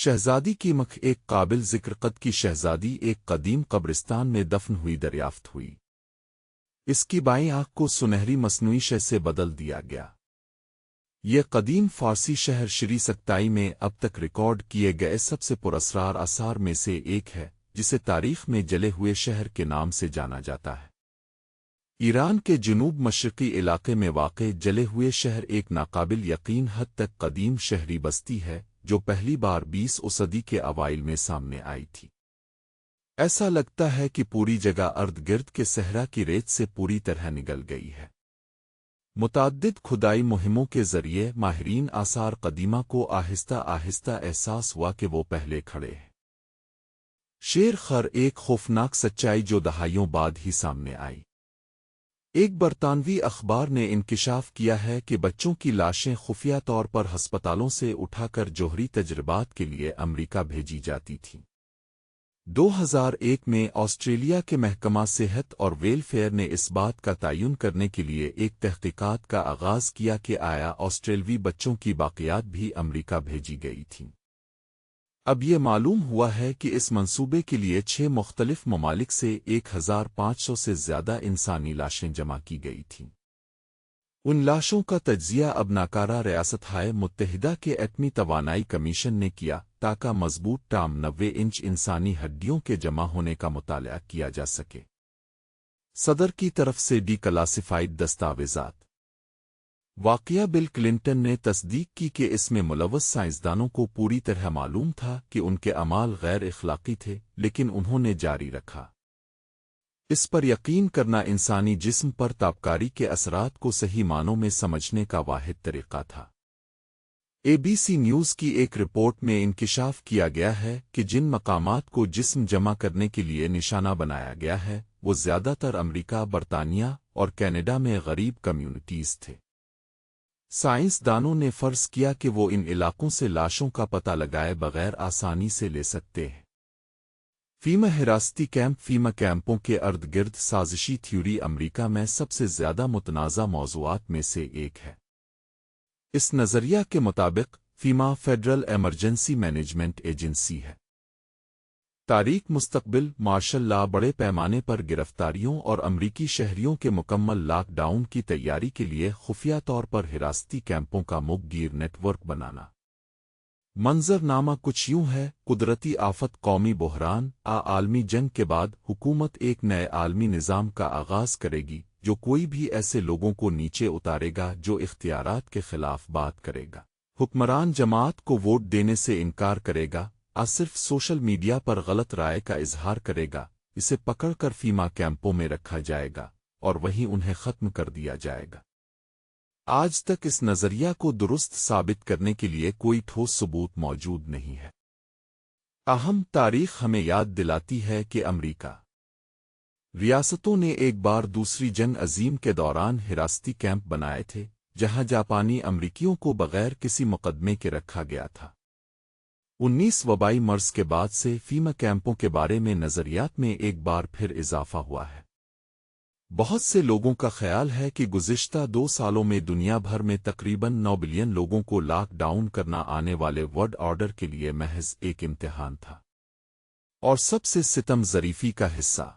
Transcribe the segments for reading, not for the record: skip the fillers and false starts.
شہزادی کی مکھ ایک قابل ذکر قد کی شہزادی ایک قدیم قبرستان میں دفن ہوئی دریافت ہوئی۔ اس کی بائیں آنکھ کو سنہری مصنوعی شے سے بدل دیا گیا۔ یہ قدیم فارسی شہر شری سکتائی میں اب تک ریکارڈ کیے گئے سب سے پراسرار آثار میں سے ایک ہے، جسے تاریخ میں جلے ہوئے شہر کے نام سے جانا جاتا ہے۔ ایران کے جنوب مشرقی علاقے میں واقع جلے ہوئے شہر ایک ناقابل یقین حد تک قدیم شہری بستی ہے جو پہلی بار 20 صدی کے اوائل میں سامنے آئی تھی۔ ایسا لگتا ہے کہ پوری جگہ ارد گرد کے صحرا کی ریت سے پوری طرح نگل گئی ہے۔ متعدد کھدائی مہموں کے ذریعے ماہرین آثار قدیمہ کو آہستہ آہستہ احساس ہوا کہ وہ پہلے کھڑے ہیں۔ شیر خر ایک خوفناک سچائی جو دہائیوں بعد ہی سامنے آئی۔ ایک برطانوی اخبار نے انکشاف کیا ہے کہ بچوں کی لاشیں خفیہ طور پر ہسپتالوں سے اٹھا کر جوہری تجربات کے لیے امریکہ بھیجی جاتی تھیں۔ 2001 میں آسٹریلیا کے محکمہ صحت اور ویلفیئر نے اس بات کا تعین کرنے کے لیے ایک تحقیقات کا آغاز کیا کہ آیا آسٹریلوی بچوں کی باقیات بھی امریکہ بھیجی گئی تھیں۔ اب یہ معلوم ہوا ہے کہ اس منصوبے کے لیے 6 مختلف ممالک سے 1500 سے زیادہ انسانی لاشیں جمع کی گئی تھیں۔ ان لاشوں کا تجزیہ اب ناکارہ ریاستہائے متحدہ کے ایٹمی توانائی کمیشن نے کیا تاکہ مضبوط ٹام 90 انچ انسانی ہڈیوں کے جمع ہونے کا مطالعہ کیا جا سکے۔ صدر کی طرف سے ڈی کلاسیفائیڈ دستاویزات۔ واقعہ بل کلنٹن نے تصدیق کی کہ اس میں ملوث سائنسدانوں کو پوری طرح معلوم تھا کہ ان کے اعمال غیر اخلاقی تھے، لیکن انہوں نے جاری رکھا۔ اس پر یقین کرنا انسانی جسم پر تابکاری کے اثرات کو صحیح معنوں میں سمجھنے کا واحد طریقہ تھا۔ ABC نیوز کی ایک رپورٹ میں انکشاف کیا گیا ہے کہ جن مقامات کو جسم جمع کرنے کے لیے نشانہ بنایا گیا ہے وہ زیادہ تر امریکہ، برطانیہ اور کینیڈا میں غریب کمیونٹیز تھے۔ سائنسدانوں نے فرض کیا کہ وہ ان علاقوں سے لاشوں کا پتہ لگائے بغیر آسانی سے لے سکتے ہیں۔ فیما حراستی کیمپ۔ فیما کیمپوں کے ارد گرد سازشی تھیوری امریکہ میں سب سے زیادہ متنازع موضوعات میں سے ایک ہے۔ اس نظریہ کے مطابق فیما فیڈرل ایمرجنسی مینجمنٹ ایجنسی ہے۔ تاریک مستقبل۔ مارشل لا بڑے پیمانے پر گرفتاریوں اور امریکی شہریوں کے مکمل لاک ڈاؤن کی تیاری کے لیے خفیہ طور پر حراستی کیمپوں کا مگ گیر نیٹ ورک بنانا۔ منظر نامہ کچھ یوں ہے: قدرتی آفت، قومی بحران، عالمی جنگ کے بعد حکومت ایک نئے عالمی نظام کا آغاز کرے گی جو کوئی بھی ایسے لوگوں کو نیچے اتارے گا جو اختیارات کے خلاف بات کرے گا، حکمران جماعت کو ووٹ دینے سے انکار کرے گا، صرف سوشل میڈیا پر غلط رائے کا اظہار کرے گا، اسے پکڑ کر فیما کیمپوں میں رکھا جائے گا اور وہیں انہیں ختم کر دیا جائے گا۔ آج تک اس نظریہ کو درست ثابت کرنے کے لیے کوئی ٹھوس ثبوت موجود نہیں ہے۔ تاہم تاریخ ہمیں یاد دلاتی ہے کہ امریکہ ریاستوں نے ایک بار دوسری جنگ عظیم کے دوران حراستی کیمپ بنائے تھے جہاں جاپانی امریکیوں کو بغیر کسی مقدمے کے رکھا گیا تھا۔ 19 وبائی مرض کے بعد سے فیما کیمپوں کے بارے میں نظریات میں ایک بار پھر اضافہ ہوا ہے۔ بہت سے لوگوں کا خیال ہے کہ گزشتہ 2 سالوں میں دنیا بھر میں تقریباً 9 بلین لوگوں کو لاک ڈاؤن کرنا آنے والے ورلڈ آرڈر کے لیے محض ایک امتحان تھا اور سب سے ستم ظریفی کا حصہ۔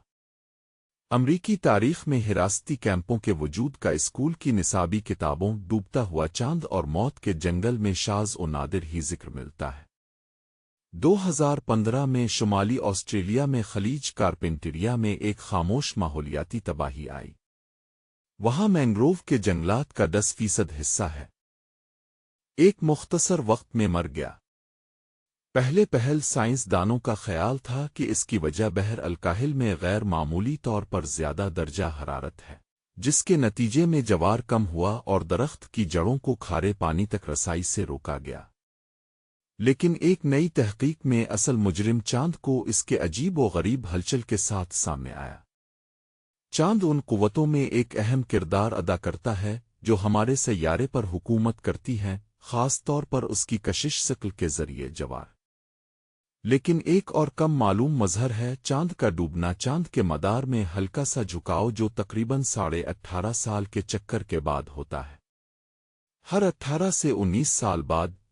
امریکی تاریخ میں حراستی کیمپوں کے وجود کا اسکول کی نصابی کتابوں ڈوبتا ہوا چاند اور موت کے جنگل میں شاذ و نادر ہی ذکر ملتا ہے۔ 2015 میں شمالی آسٹریلیا میں خلیج کارپینٹریا میں ایک خاموش ماحولیاتی تباہی آئی۔ وہاں مینگروو کے جنگلات کا 10% حصہ ہے ایک مختصر وقت میں مر گیا۔ پہل سائنسدانوں کا خیال تھا کہ اس کی وجہ بحر الکاہل میں غیر معمولی طور پر زیادہ درجہ حرارت ہے، جس کے نتیجے میں جوار کم ہوا اور درخت کی جڑوں کو کھارے پانی تک رسائی سے روکا گیا۔ لیکن ایک نئی تحقیق میں اصل مجرم چاند کو اس کے عجیب و غریب ہلچل کے ساتھ سامنے آیا۔ چاند ان قوتوں میں ایک اہم کردار ادا کرتا ہے جو ہمارے سیارے پر حکومت کرتی ہیں، خاص طور پر اس کی کشش ثقل کے ذریعے جوار۔ لیکن ایک اور کم معلوم مظہر ہے چاند کا ڈوبنا۔ چاند کے مدار میں ہلکا سا جھکاؤ جو تقریباً 18.5 سال کے چکر کے بعد ہوتا ہے۔ ہر 18 سے 19 سال بعد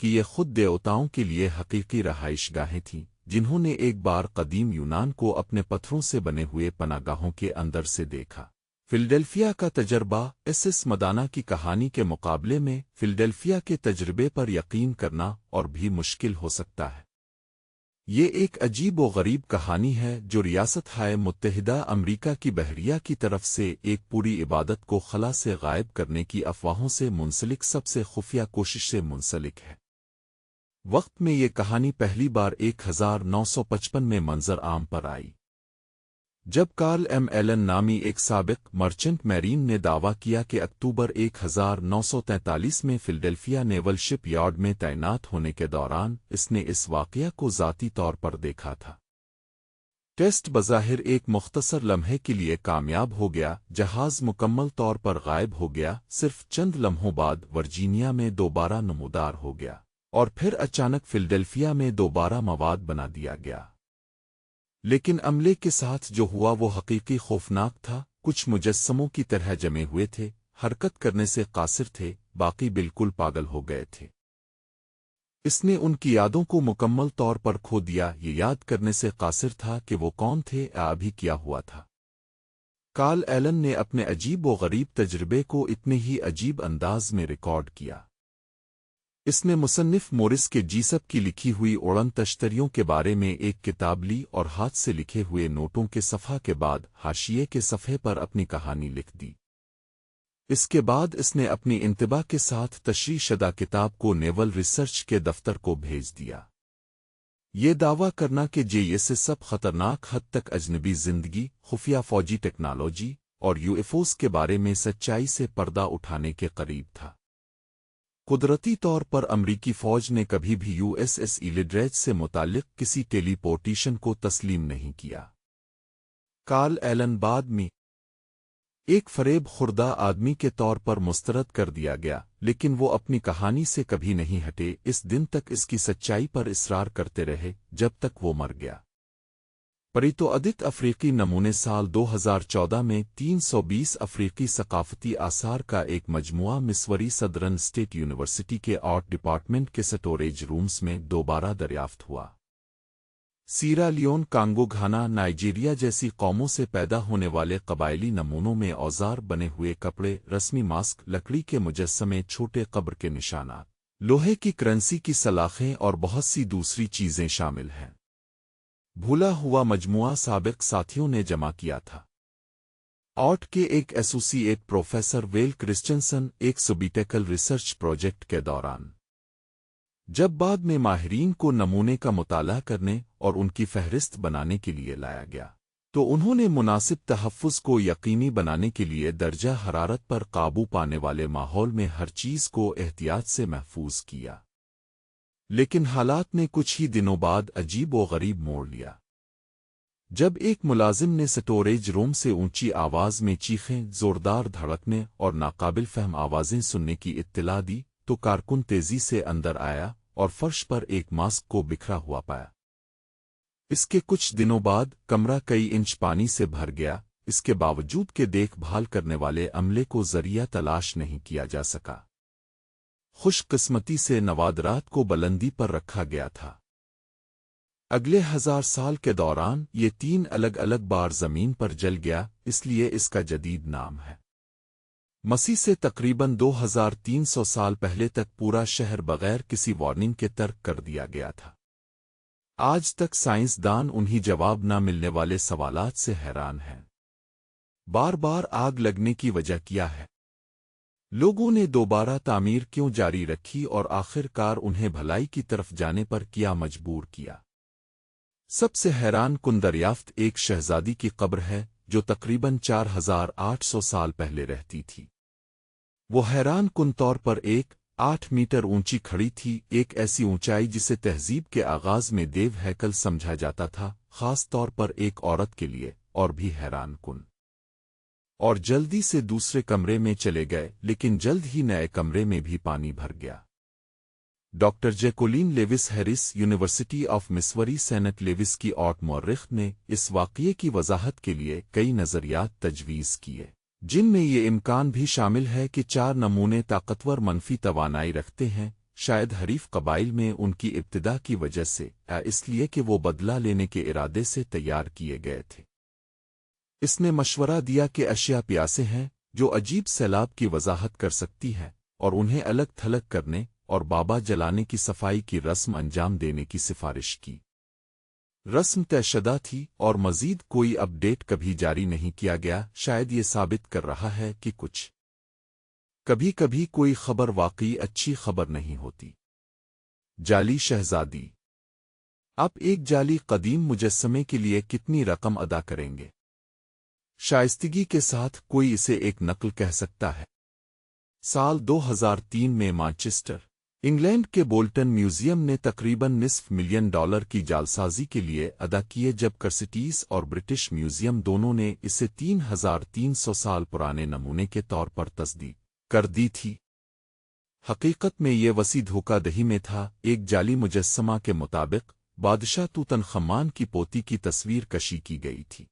کہ یہ خود دیوتاؤں کے لیے حقیقی رہائش گاہیں تھیں، جنہوں نے ایک بار قدیم یونان کو اپنے پتھروں سے بنے ہوئے پناہ گاہوں کے اندر سے دیکھا۔ فلڈیلفیا کا تجربہ ایس مدانہ کی کہانی کے مقابلے میں فلڈیلفیا کے تجربے پر یقین کرنا اور بھی مشکل ہو سکتا ہے۔ یہ ایک عجیب و غریب کہانی ہے جو ریاستہائے متحدہ امریکہ کی بحریہ کی طرف سے ایک پوری عبادت کو خلا سے غائب کرنے کی افواہوں سے منسلک سب سے خفیہ کوشش سے منسلک ہے۔ وقت میں یہ کہانی پہلی بار 1955 میں منظر عام پر آئی، جب کارل ایم ایلن نامی ایک سابق مرچنٹ میرین نے دعویٰ کیا کہ اکتوبر 1943 میں فلڈیلفیا نیول شپ یارڈ میں تعینات ہونے کے دوران اس نے اس واقعہ کو ذاتی طور پر دیکھا تھا۔ ٹیسٹ بظاہر ایک مختصر لمحے کے لیے کامیاب ہو گیا، جہاز مکمل طور پر غائب ہو گیا، صرف چند لمحوں بعد ورجینیا میں دوبارہ نمودار ہو گیا، اور پھر اچانک فلڈیلفیا میں دوبارہ مواد بنا دیا گیا۔ لیکن عملے کے ساتھ جو ہوا وہ حقیقی خوفناک تھا۔ کچھ مجسموں کی طرح جمے ہوئے تھے، حرکت کرنے سے قاصر تھے، باقی بالکل پاگل ہو گئے تھے۔ اس نے ان کی یادوں کو مکمل طور پر کھو دیا، یہ یاد کرنے سے قاصر تھا کہ وہ کون تھے یا ابھی کیا ہوا تھا۔ کارل ایلن نے اپنے عجیب و غریب تجربے کو اتنے ہی عجیب انداز میں ریکارڈ کیا۔ اس نے مصنف مورس کے جیسپ کی لکھی ہوئی اڑن تشتریوں کے بارے میں ایک کتاب لی اور ہاتھ سے لکھے ہوئے نوٹوں کے صفحہ کے بعد حاشیے کے صفحے پر اپنی کہانی لکھ دی۔ اس کے بعد اس نے اپنی انتباہ کے ساتھ تشریح شدہ کتاب کو نیول ریسرچ کے دفتر کو بھیج دیا۔ یہ دعویٰ کرنا کہ یہ سے سب خطرناک حد تک اجنبی زندگی، خفیہ فوجی ٹیکنالوجی اور UFOs کے بارے میں سچائی سے پردہ اٹھانے کے قریب تھا۔ قدرتی طور پر امریکی فوج نے کبھی بھی USS ایلیڈریج سے متعلق کسی ٹیلی پورٹیشن کو تسلیم نہیں کیا۔ کارل ایلن بعد میں ایک فریب خوردہ آدمی کے طور پر مسترد کر دیا گیا، لیکن وہ اپنی کہانی سے کبھی نہیں ہٹے، اس دن تک اس کی سچائی پر اصرار کرتے رہے جب تک وہ مر گیا۔ پریتو ادت افریقی نمونے سال 2014 میں 320 افریقی ثقافتی آثار کا ایک مجموعہ مسوری سدرن اسٹیٹ یونیورسٹی کے آرٹ ڈپارٹمنٹ کے سٹوریج رومز میں دوبارہ دریافت ہوا۔ سیرا لیون، کانگو، گھانا، نائجیریا جیسی قوموں سے پیدا ہونے والے قبائلی نمونوں میں اوزار بنے ہوئے کپڑے، رسمی ماسک، لکڑی کے مجسمے، چھوٹے قبر کے نشانات، لوہے کی کرنسی کی سلاخیں اور بہت سی دوسری چیزیں شامل ہیں۔ بھولا ہوا مجموعہ سابق ساتھیوں نے جمع کیا تھا۔ آرٹ کے ایک ایسوسی ایٹ پروفیسر ویل کرسچنسن ایک سبیٹیکل ریسرچ پروجیکٹ کے دوران، جب بعد میں ماہرین کو نمونے کا مطالعہ کرنے اور ان کی فہرست بنانے کے لیے لایا گیا، تو انہوں نے مناسب تحفظ کو یقینی بنانے کے لیے درجہ حرارت پر قابو پانے والے ماحول میں ہر چیز کو احتیاط سے محفوظ کیا۔ لیکن حالات نے کچھ ہی دنوں بعد عجیب و غریب موڑ لیا۔ جب ایک ملازم نے سٹوریج روم سے اونچی آواز میں چیخیں، زوردار دھڑکنے اور ناقابل فہم آوازیں سننے کی اطلاع دی، تو کارکن تیزی سے اندر آیا اور فرش پر ایک ماسک کو بکھرا ہوا پایا۔ اس کے کچھ دنوں بعد کمرہ کئی انچ پانی سے بھر گیا، اس کے باوجود کہ دیکھ بھال کرنے والے عملے کو ذریعہ تلاش نہیں کیا جا سکا۔ خوش قسمتی سے نوادرات کو بلندی پر رکھا گیا تھا۔ اگلے 1000 سال کے دوران یہ 3 الگ الگ بار زمین پر جل گیا، اس لیے اس کا جدید نام ہے۔ مسیح سے تقریباً 2300 سال پہلے تک پورا شہر بغیر کسی وارننگ کے ترک کر دیا گیا تھا۔ آج تک سائنسدان انہی جواب نہ ملنے والے سوالات سے حیران ہیں۔ بار بار آگ لگنے کی وجہ کیا ہے؟ لوگوں نے دوبارہ تعمیر کیوں جاری رکھی اور آخر کار انہیں بھلائی کی طرف جانے پر کیا مجبور کیا؟ سب سے حیران کن دریافت ایک شہزادی کی قبر ہے جو تقریباً 4800 سال پہلے رہتی تھی۔ وہ حیران کن طور پر 8 میٹر اونچی کھڑی تھی، ایک ایسی اونچائی جسے تہذیب کے آغاز میں دیو ہیکل سمجھا جاتا تھا، خاص طور پر ایک عورت کے لیے، اور بھی حیران کن۔ اور جلدی سے دوسرے کمرے میں چلے گئے، لیکن جلد ہی نئے کمرے میں بھی پانی بھر گیا۔ Doctor Jacqueline Lewis Harris, university of Missouri Saint Louis کی آرٹ مورخ نے اس واقعے کی وضاحت کے لیے کئی نظریات تجویز کیے، جن میں یہ امکان بھی شامل ہے کہ 4 نمونے طاقتور منفی توانائی رکھتے ہیں، شاید حریف قبائل میں ان کی ابتدا کی وجہ سے، یا اس لیے کہ وہ بدلہ لینے کے ارادے سے تیار کیے گئے تھے۔ اس نے مشورہ دیا کہ اشیاء پیاسے ہیں جو عجیب سیلاب کی وضاحت کر سکتی ہے، اور انہیں الگ تھلگ کرنے اور بابا جلانے کی صفائی کی رسم انجام دینے کی سفارش کی۔ رسم طے شدہ تھی اور مزید کوئی اپ ڈیٹ کبھی جاری نہیں کیا گیا۔ شاید یہ ثابت کر رہا ہے کہ کبھی کبھی کوئی خبر واقعی اچھی خبر نہیں ہوتی۔ جعلی شہزادی۔ آپ ایک جعلی قدیم مجسمے کے لیے کتنی رقم ادا کریں گے؟ شائستگی کے ساتھ کوئی اسے ایک نقل کہہ سکتا ہے۔ سال 2003 میں مانچسٹر، انگلینڈ کے بولٹن میوزیم نے تقریباً $500,000 کی جعلسازی کے لیے ادا کیے، جب کرسٹیس اور برٹش میوزیم دونوں نے اسے 3300 سال پرانے نمونے کے طور پر تصدیق کر دی تھی۔ حقیقت میں یہ وسیع دھوکہ دہی میں تھا۔ ایک جعلی مجسمہ کے مطابق بادشاہ توتن خمان کی پوتی کی تصویر کشی کی گئی تھی۔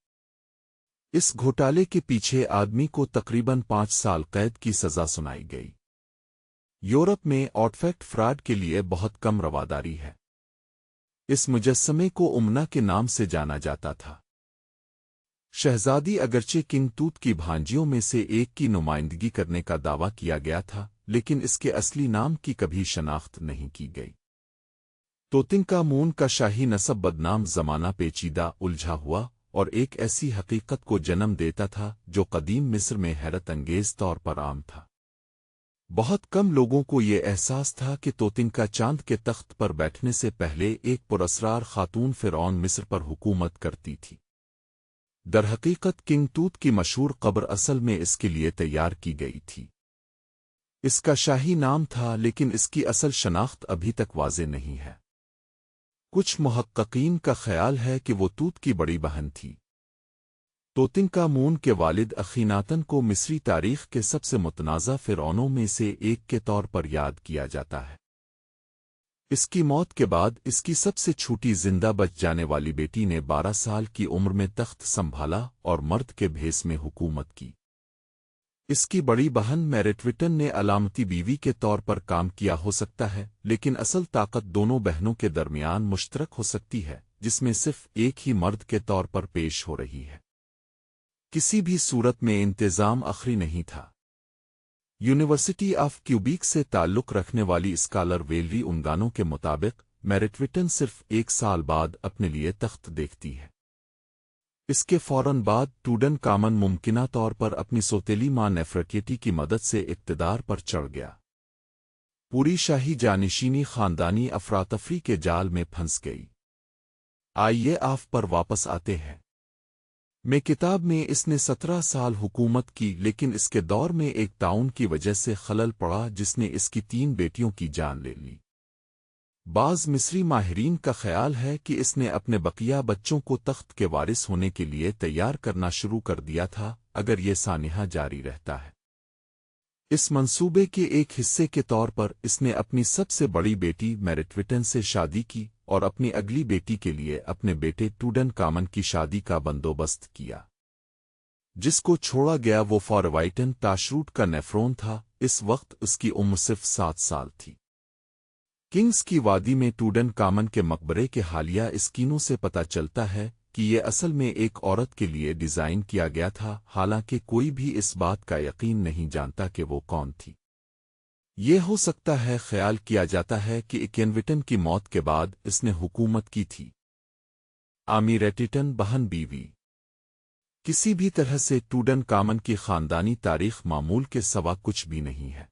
اس گھوٹالے کے پیچھے آدمی کو تقریباً 5 سال قید کی سزا سنائی گئی۔ یورپ میں آرٹیفیکٹ فراڈ کے لیے بہت کم رواداری ہے۔ اس مجسمے کو امنا کے نام سے جانا جاتا تھا۔ شہزادی اگرچہ کنگ توت کی بھانجیوں میں سے ایک کی نمائندگی کرنے کا دعویٰ کیا گیا تھا، لیکن اس کے اصلی نام کی کبھی شناخت نہیں کی گئی۔ توتنکامون کا شاہی نسب بدنام زمانہ پیچیدہ الجھا ہوا اور ایک ایسی حقیقت کو جنم دیتا تھا جو قدیم مصر میں حیرت انگیز طور پر عام تھا۔ بہت کم لوگوں کو یہ احساس تھا کہ توتنکا چاند کے تخت پر بیٹھنے سے پہلے ایک پراسرار خاتون فرعون مصر پر حکومت کرتی تھی۔ درحقیقت کنگ توت کی مشہور قبر اصل میں اس کے لیے تیار کی گئی تھی۔ اس کا شاہی نام تھا، لیکن اس کی اصل شناخت ابھی تک واضح نہیں ہے۔ کچھ محققین کا خیال ہے کہ وہ توت کی بڑی بہن تھی۔ توتنکامون کے والد اخیناتن کو مصری تاریخ کے سب سے متنازع فرعونوں میں سے ایک کے طور پر یاد کیا جاتا ہے۔ اس کی موت کے بعد اس کی سب سے چھوٹی زندہ بچ جانے والی بیٹی نے 12 سال کی عمر میں تخت سنبھالا اور مرد کے بھیس میں حکومت کی۔ اس کی بڑی بہن میریٹوٹن نے علامتی بیوی کے طور پر کام کیا ہو سکتا ہے، لیکن اصل طاقت دونوں بہنوں کے درمیان مشترک ہو سکتی ہے، جس میں صرف ایک ہی مرد کے طور پر پیش ہو رہی ہے۔ کسی بھی صورت میں انتظام آخری نہیں تھا۔ یونیورسٹی آف کیوبیک سے تعلق رکھنے والی اسکالر ویلری انگانو کے مطابق میریٹوٹن صرف 1 سال بعد اپنے لیے تخت دیکھتی ہے۔ اس کے فوراً بعد ٹوڈن کامن ممکنہ طور پر اپنی سوتیلی ماں نیفرٹیٹی کی مدد سے اقتدار پر چڑھ گیا۔ پوری شاہی جانشینی خاندانی افراتفری کے جال میں پھنس گئی۔ آئیے آف پر واپس آتے ہیں۔ میں کتاب میں اس نے 17 سال حکومت کی، لیکن اس کے دور میں ایک تعاون کی وجہ سے خلل پڑا جس نے اس کی 3 بیٹیوں کی جان لے لی۔ بعض مصری ماہرین کا خیال ہے کہ اس نے اپنے بقیہ بچوں کو تخت کے وارث ہونے کے لیے تیار کرنا شروع کر دیا تھا اگر یہ سانحہ جاری رہتا ہے۔ اس منصوبے کے ایک حصے کے طور پر اس نے اپنی سب سے بڑی بیٹی میریٹوٹن سے شادی کی اور اپنی اگلی بیٹی کے لیے اپنے بیٹے ٹوڈن کامن کی شادی کا بندوبست کیا۔ جس کو چھوڑا گیا وہ فاروائٹن تاشروٹ کا نیفرون تھا۔ اس وقت اس کی عمر صرف 7 سال تھی۔ کنگز کی وادی میں ٹوڈن کامن کے مقبرے کے حالیہ اسکینوں سے پتہ چلتا ہے کہ یہ اصل میں ایک عورت کے لیے ڈیزائن کیا گیا تھا، حالانکہ کوئی بھی اس بات کا یقین نہیں جانتا کہ وہ کون تھی۔ یہ ہو سکتا ہے خیال کیا جاتا ہے کہ اکینوٹن کی موت کے بعد اس نے حکومت کی تھی۔ آمیریٹن بہن بیوی کسی بھی طرح سے ٹوڈن کامن کی خاندانی تاریخ معمول کے سوا کچھ بھی نہیں ہے۔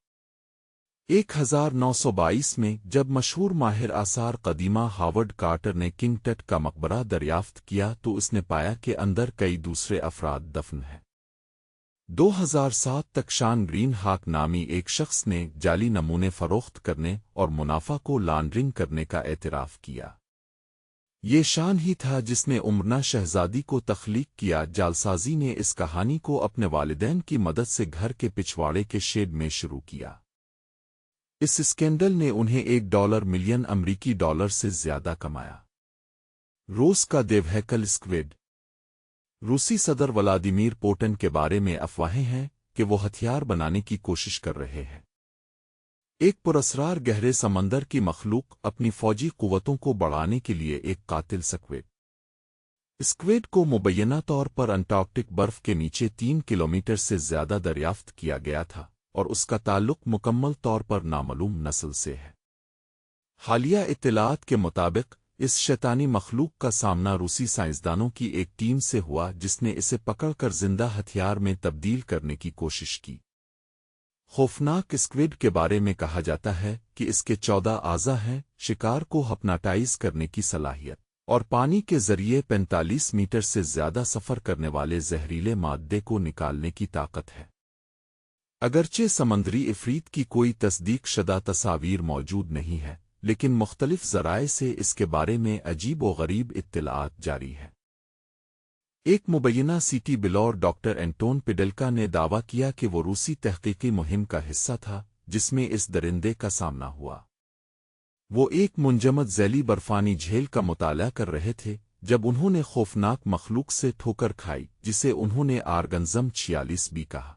1922 میں جب مشہور ماہر آثار قدیمہ ہاورڈ کارٹر نے کنگ ٹٹ کا مقبرہ دریافت کیا تو اس نے پایا کہ اندر کئی دوسرے افراد دفن ہیں۔ 2007 تک شان گرین ہاک نامی ایک شخص نے جعلی نمونے فروخت کرنے اور منافع کو لانڈرنگ کرنے کا اعتراف کیا۔ یہ شان ہی تھا جس نے امرنا شہزادی کو تخلیق کیا۔ جعلسازی نے اس کہانی کو اپنے والدین کی مدد سے گھر کے پچھواڑے کے شیڈ میں شروع کیا۔ اس اسکینڈل نے انہیں $1 ملین امریکی ڈالر سے زیادہ کمایا۔ روس کا دیوہیکل اسکویڈ روسی صدر ولادیمیر پوٹن کے بارے میں افواہیں ہیں کہ وہ ہتھیار بنانے کی کوشش کر رہے ہیں۔ ایک پراسرار گہرے سمندر کی مخلوق اپنی فوجی قوتوں کو بڑھانے کے لیے ایک قاتل سکویڈ۔ اسکویڈ کو مبینہ طور پر انٹارکٹک برف کے نیچے 3 کلومیٹر سے زیادہ دریافت کیا گیا تھا اور اس کا تعلق مکمل طور پر نامعلوم نسل سے ہے۔ حالیہ اطلاعات کے مطابق اس شیطانی مخلوق کا سامنا روسی سائنسدانوں کی ایک ٹیم سے ہوا جس نے اسے پکڑ کر زندہ ہتھیار میں تبدیل کرنے کی کوشش کی۔ خوفناک اسکویڈ کے بارے میں کہا جاتا ہے کہ اس کے 14 اعضاء ہیں، شکار کو ہپناٹائز کرنے کی صلاحیت اور پانی کے ذریعے 45 میٹر سے زیادہ سفر کرنے والے زہریلے مادے کو نکالنے کی طاقت ہے۔ اگرچہ سمندری عفریت کی کوئی تصدیق شدہ تصاویر موجود نہیں ہے، لیکن مختلف ذرائع سے اس کے بارے میں عجیب و غریب اطلاعات جاری ہے۔ ایک مبینہ سٹی بلور ڈاکٹر اینٹون پیڈلکا نے دعویٰ کیا کہ وہ روسی تحقیقی مہم کا حصہ تھا جس میں اس درندے کا سامنا ہوا۔ وہ ایک منجمد ذیلی برفانی جھیل کا مطالعہ کر رہے تھے جب انہوں نے خوفناک مخلوق سے ٹھوکر کھائی جسے انہوں نے آرگنزم 46 بھی کہا۔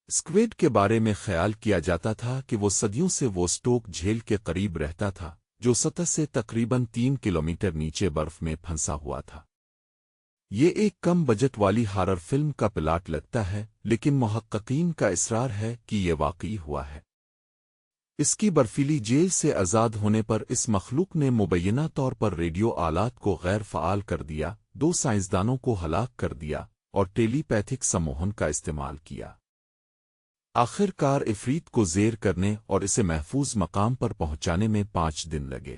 اسکویڈ کے بارے میں خیال کیا جاتا تھا کہ وہ صدیوں سے ووسٹوک جھیل کے قریب رہتا تھا جو سطح سے تقریباً 3 کلومیٹر نیچے برف میں پھنسا ہوا تھا۔ یہ ایک کم بجٹ والی ہارر فلم کا پلاٹ لگتا ہے، لیکن محققین کا اصرار ہے کہ یہ واقعی ہوا ہے۔ اس کی برفیلی جیل سے آزاد ہونے پر اس مخلوق نے مبینہ طور پر ریڈیو آلات کو غیر فعال کر دیا، 2 سائنسدانوں کو ہلاک کر دیا اور ٹیلی پیتھک سموہن کا استعمال کیا۔ آخر کار عفریت کو زیر کرنے اور اسے محفوظ مقام پر پہنچانے میں 5 دن لگے۔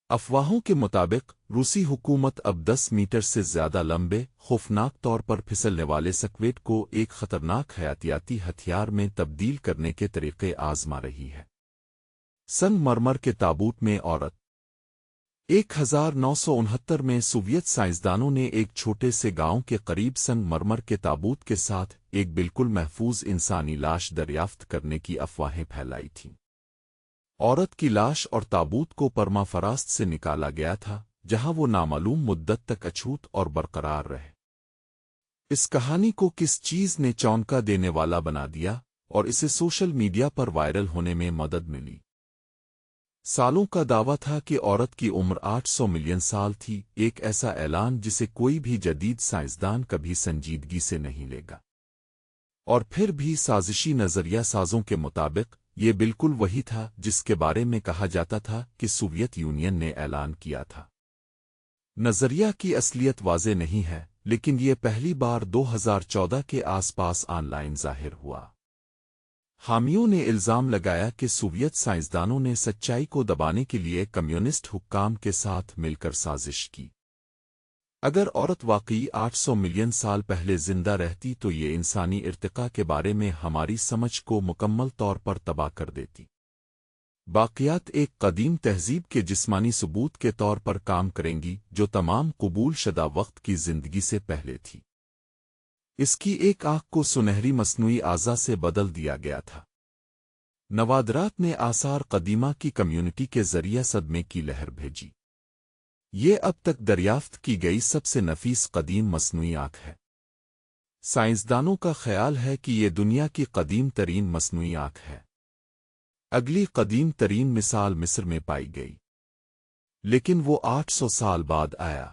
افواہوں کے مطابق روسی حکومت اب 10 میٹر سے زیادہ لمبے، خوفناک طور پر پھسلنے والے سکویڈ کو ایک خطرناک حیاتیاتی ہتھیار میں تبدیل کرنے کے طریقے آزما رہی ہے۔ سنگ مرمر کے تابوت میں عورت 1969 میں سوویت سائنسدانوں نے ایک چھوٹے سے گاؤں کے قریب سنگ مرمر کے تابوت کے ساتھ ایک بالکل محفوظ انسانی لاش دریافت کرنے کی افواہیں پھیلائی تھیں۔ عورت کی لاش اور تابوت کو پرما فراست سے نکالا گیا تھا جہاں وہ نامعلوم مدت تک اچھوت اور برقرار رہے۔ اس کہانی کو کس چیز نے چونکا دینے والا بنا دیا اور اسے سوشل میڈیا پر وائرل ہونے میں مدد ملی؟ سالوں کا دعویٰ تھا کہ عورت کی عمر 800 ملین سال تھی، ایک ایسا اعلان جسے کوئی بھی جدید سائنسدان کبھی سنجیدگی سے نہیں لے گا۔ اور پھر بھی سازشی نظریہ سازوں کے مطابق یہ بالکل وہی تھا جس کے بارے میں کہا جاتا تھا کہ سوویت یونین نے اعلان کیا تھا۔ نظریہ کی اصلیت واضح نہیں ہے، لیکن یہ پہلی بار 2014 کے آس پاس آن لائن ظاہر ہوا۔ حامیوں نے الزام لگایا کہ سوویت سائنسدانوں نے سچائی کو دبانے کے لیے کمیونسٹ حکام کے ساتھ مل کر سازش کی۔ اگر عورت واقعی 800 ملین سال پہلے زندہ رہتی تو یہ انسانی ارتقاء کے بارے میں ہماری سمجھ کو مکمل طور پر تباہ کر دیتی۔ باقیات ایک قدیم تہذیب کے جسمانی ثبوت کے طور پر کام کریں گی جو تمام قبول شدہ وقت کی زندگی سے پہلے تھی۔ اس کی ایک آنکھ کو سنہری مصنوعی اعضاء سے بدل دیا گیا تھا۔ نوادرات نے آثار قدیمہ کی کمیونٹی کے ذریعے صدمے کی لہر بھیجی۔ یہ اب تک دریافت کی گئی سب سے نفیس قدیم مصنوعی آنکھ ہے۔ سائنسدانوں کا خیال ہے کہ یہ دنیا کی قدیم ترین مصنوعی آنکھ ہے۔ اگلی قدیم ترین مثال مصر میں پائی گئی، لیکن وہ 800 سال بعد آیا۔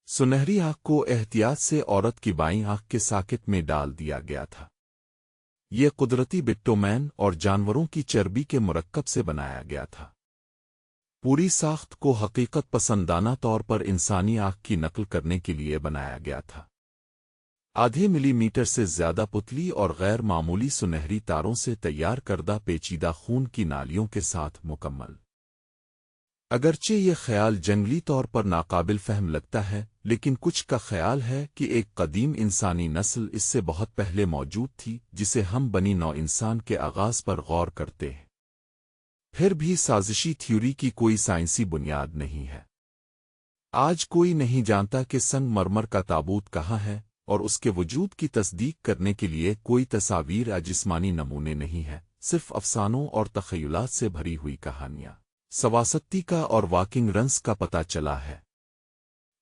سنہری آنکھ کو احتیاط سے عورت کی بائیں آنکھ کے ساکٹ میں ڈال دیا گیا تھا۔ یہ قدرتی بٹومین اور جانوروں کی چربی کے مرکب سے بنایا گیا تھا۔ پوری ساخت کو حقیقت پسندانہ طور پر انسانی آنکھ کی نقل کرنے کے لیے بنایا گیا تھا۔ آدھے ملی میٹر سے زیادہ پتلی اور غیر معمولی سنہری تاروں سے تیار کردہ پیچیدہ خون کی نالیوں کے ساتھ مکمل۔ اگرچہ یہ خیال جنگلی طور پر ناقابل فہم لگتا ہے، لیکن کچھ کا خیال ہے کہ ایک قدیم انسانی نسل اس سے بہت پہلے موجود تھی جسے ہم بنی نوع انسان کے آغاز پر غور کرتے ہیں۔ پھر بھی سازشی تھیوری کی کوئی سائنسی بنیاد نہیں ہے۔ آج کوئی نہیں جانتا کہ سنگ مرمر کا تابوت کہاں ہے، اور اس کے وجود کی تصدیق کرنے کے لیے کوئی تصاویر یا جسمانی نمونے نہیں ہے، صرف افسانوں اور تخیلات سے بھری ہوئی کہانیاں۔ سواستی کا اور واکنگ رنس کا پتہ چلا ہے۔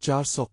400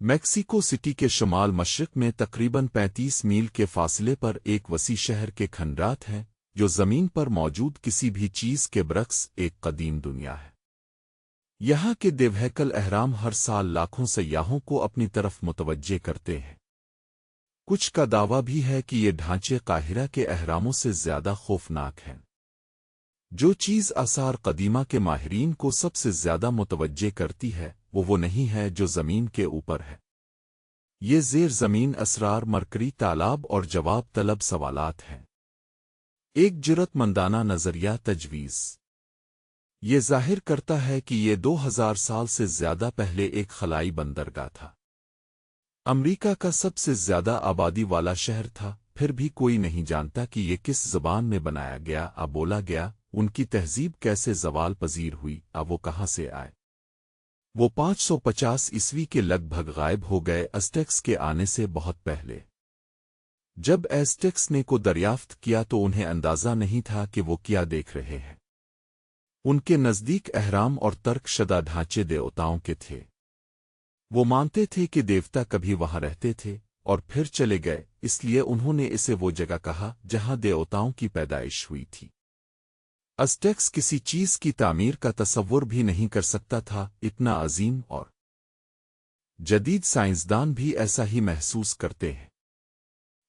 میکسیکو سٹی کے شمال مشرق میں تقریباً 35 میل کے فاصلے پر ایک وسیع شہر کے کھنڈرات ہیں جو زمین پر موجود کسی بھی چیز کے برعکس ایک قدیم دنیا ہے۔ یہاں کے دیوہیکل اہرام ہر سال لاکھوں سیاحوں کو اپنی طرف متوجہ کرتے ہیں۔ کچھ کا دعویٰ بھی ہے کہ یہ ڈھانچے قاہرہ کے اہراموں سے زیادہ خوفناک ہیں۔ جو چیز آثار قدیمہ کے ماہرین کو سب سے زیادہ متوجہ کرتی ہے وہ نہیں ہے جو زمین کے اوپر ہے۔ یہ زیر زمین اسرار، مرکری تالاب اور جواب طلب سوالات ہیں۔ ایک جرات مندانہ نظریہ تجویز یہ ظاہر کرتا ہے کہ یہ 2000 سال سے زیادہ پہلے ایک خلائی بندرگاہ تھا۔ امریکہ کا سب سے زیادہ آبادی والا شہر تھا، پھر بھی کوئی نہیں جانتا کہ یہ کس زبان میں بنایا گیا، بولا گیا، ان کی تہذیب کیسے زوال پذیر ہوئی، وہ کہاں سے آئے۔ وہ 550 عیسوی کے لگ بھگ غائب ہو گئے، ازٹیکس کے آنے سے بہت پہلے۔ جب ایزٹیکس نے کو دریافت کیا تو انہیں اندازہ نہیں تھا کہ وہ کیا دیکھ رہے ہیں۔ ان کے نزدیک اہرام اور ترک شدہ ڈھانچے دیوتاؤں کے تھے۔ وہ مانتے تھے کہ دیوتا کبھی وہاں رہتے تھے اور پھر چلے گئے، اس لیے انہوں نے اسے وہ جگہ کہا جہاں دیوتاؤں کی پیدائش ہوئی تھی۔ ازٹیکس کسی چیز کی تعمیر کا تصور بھی نہیں کر سکتا تھا، اتنا عظیم، اور جدید سائنسدان بھی ایسا ہی محسوس کرتے ہیں۔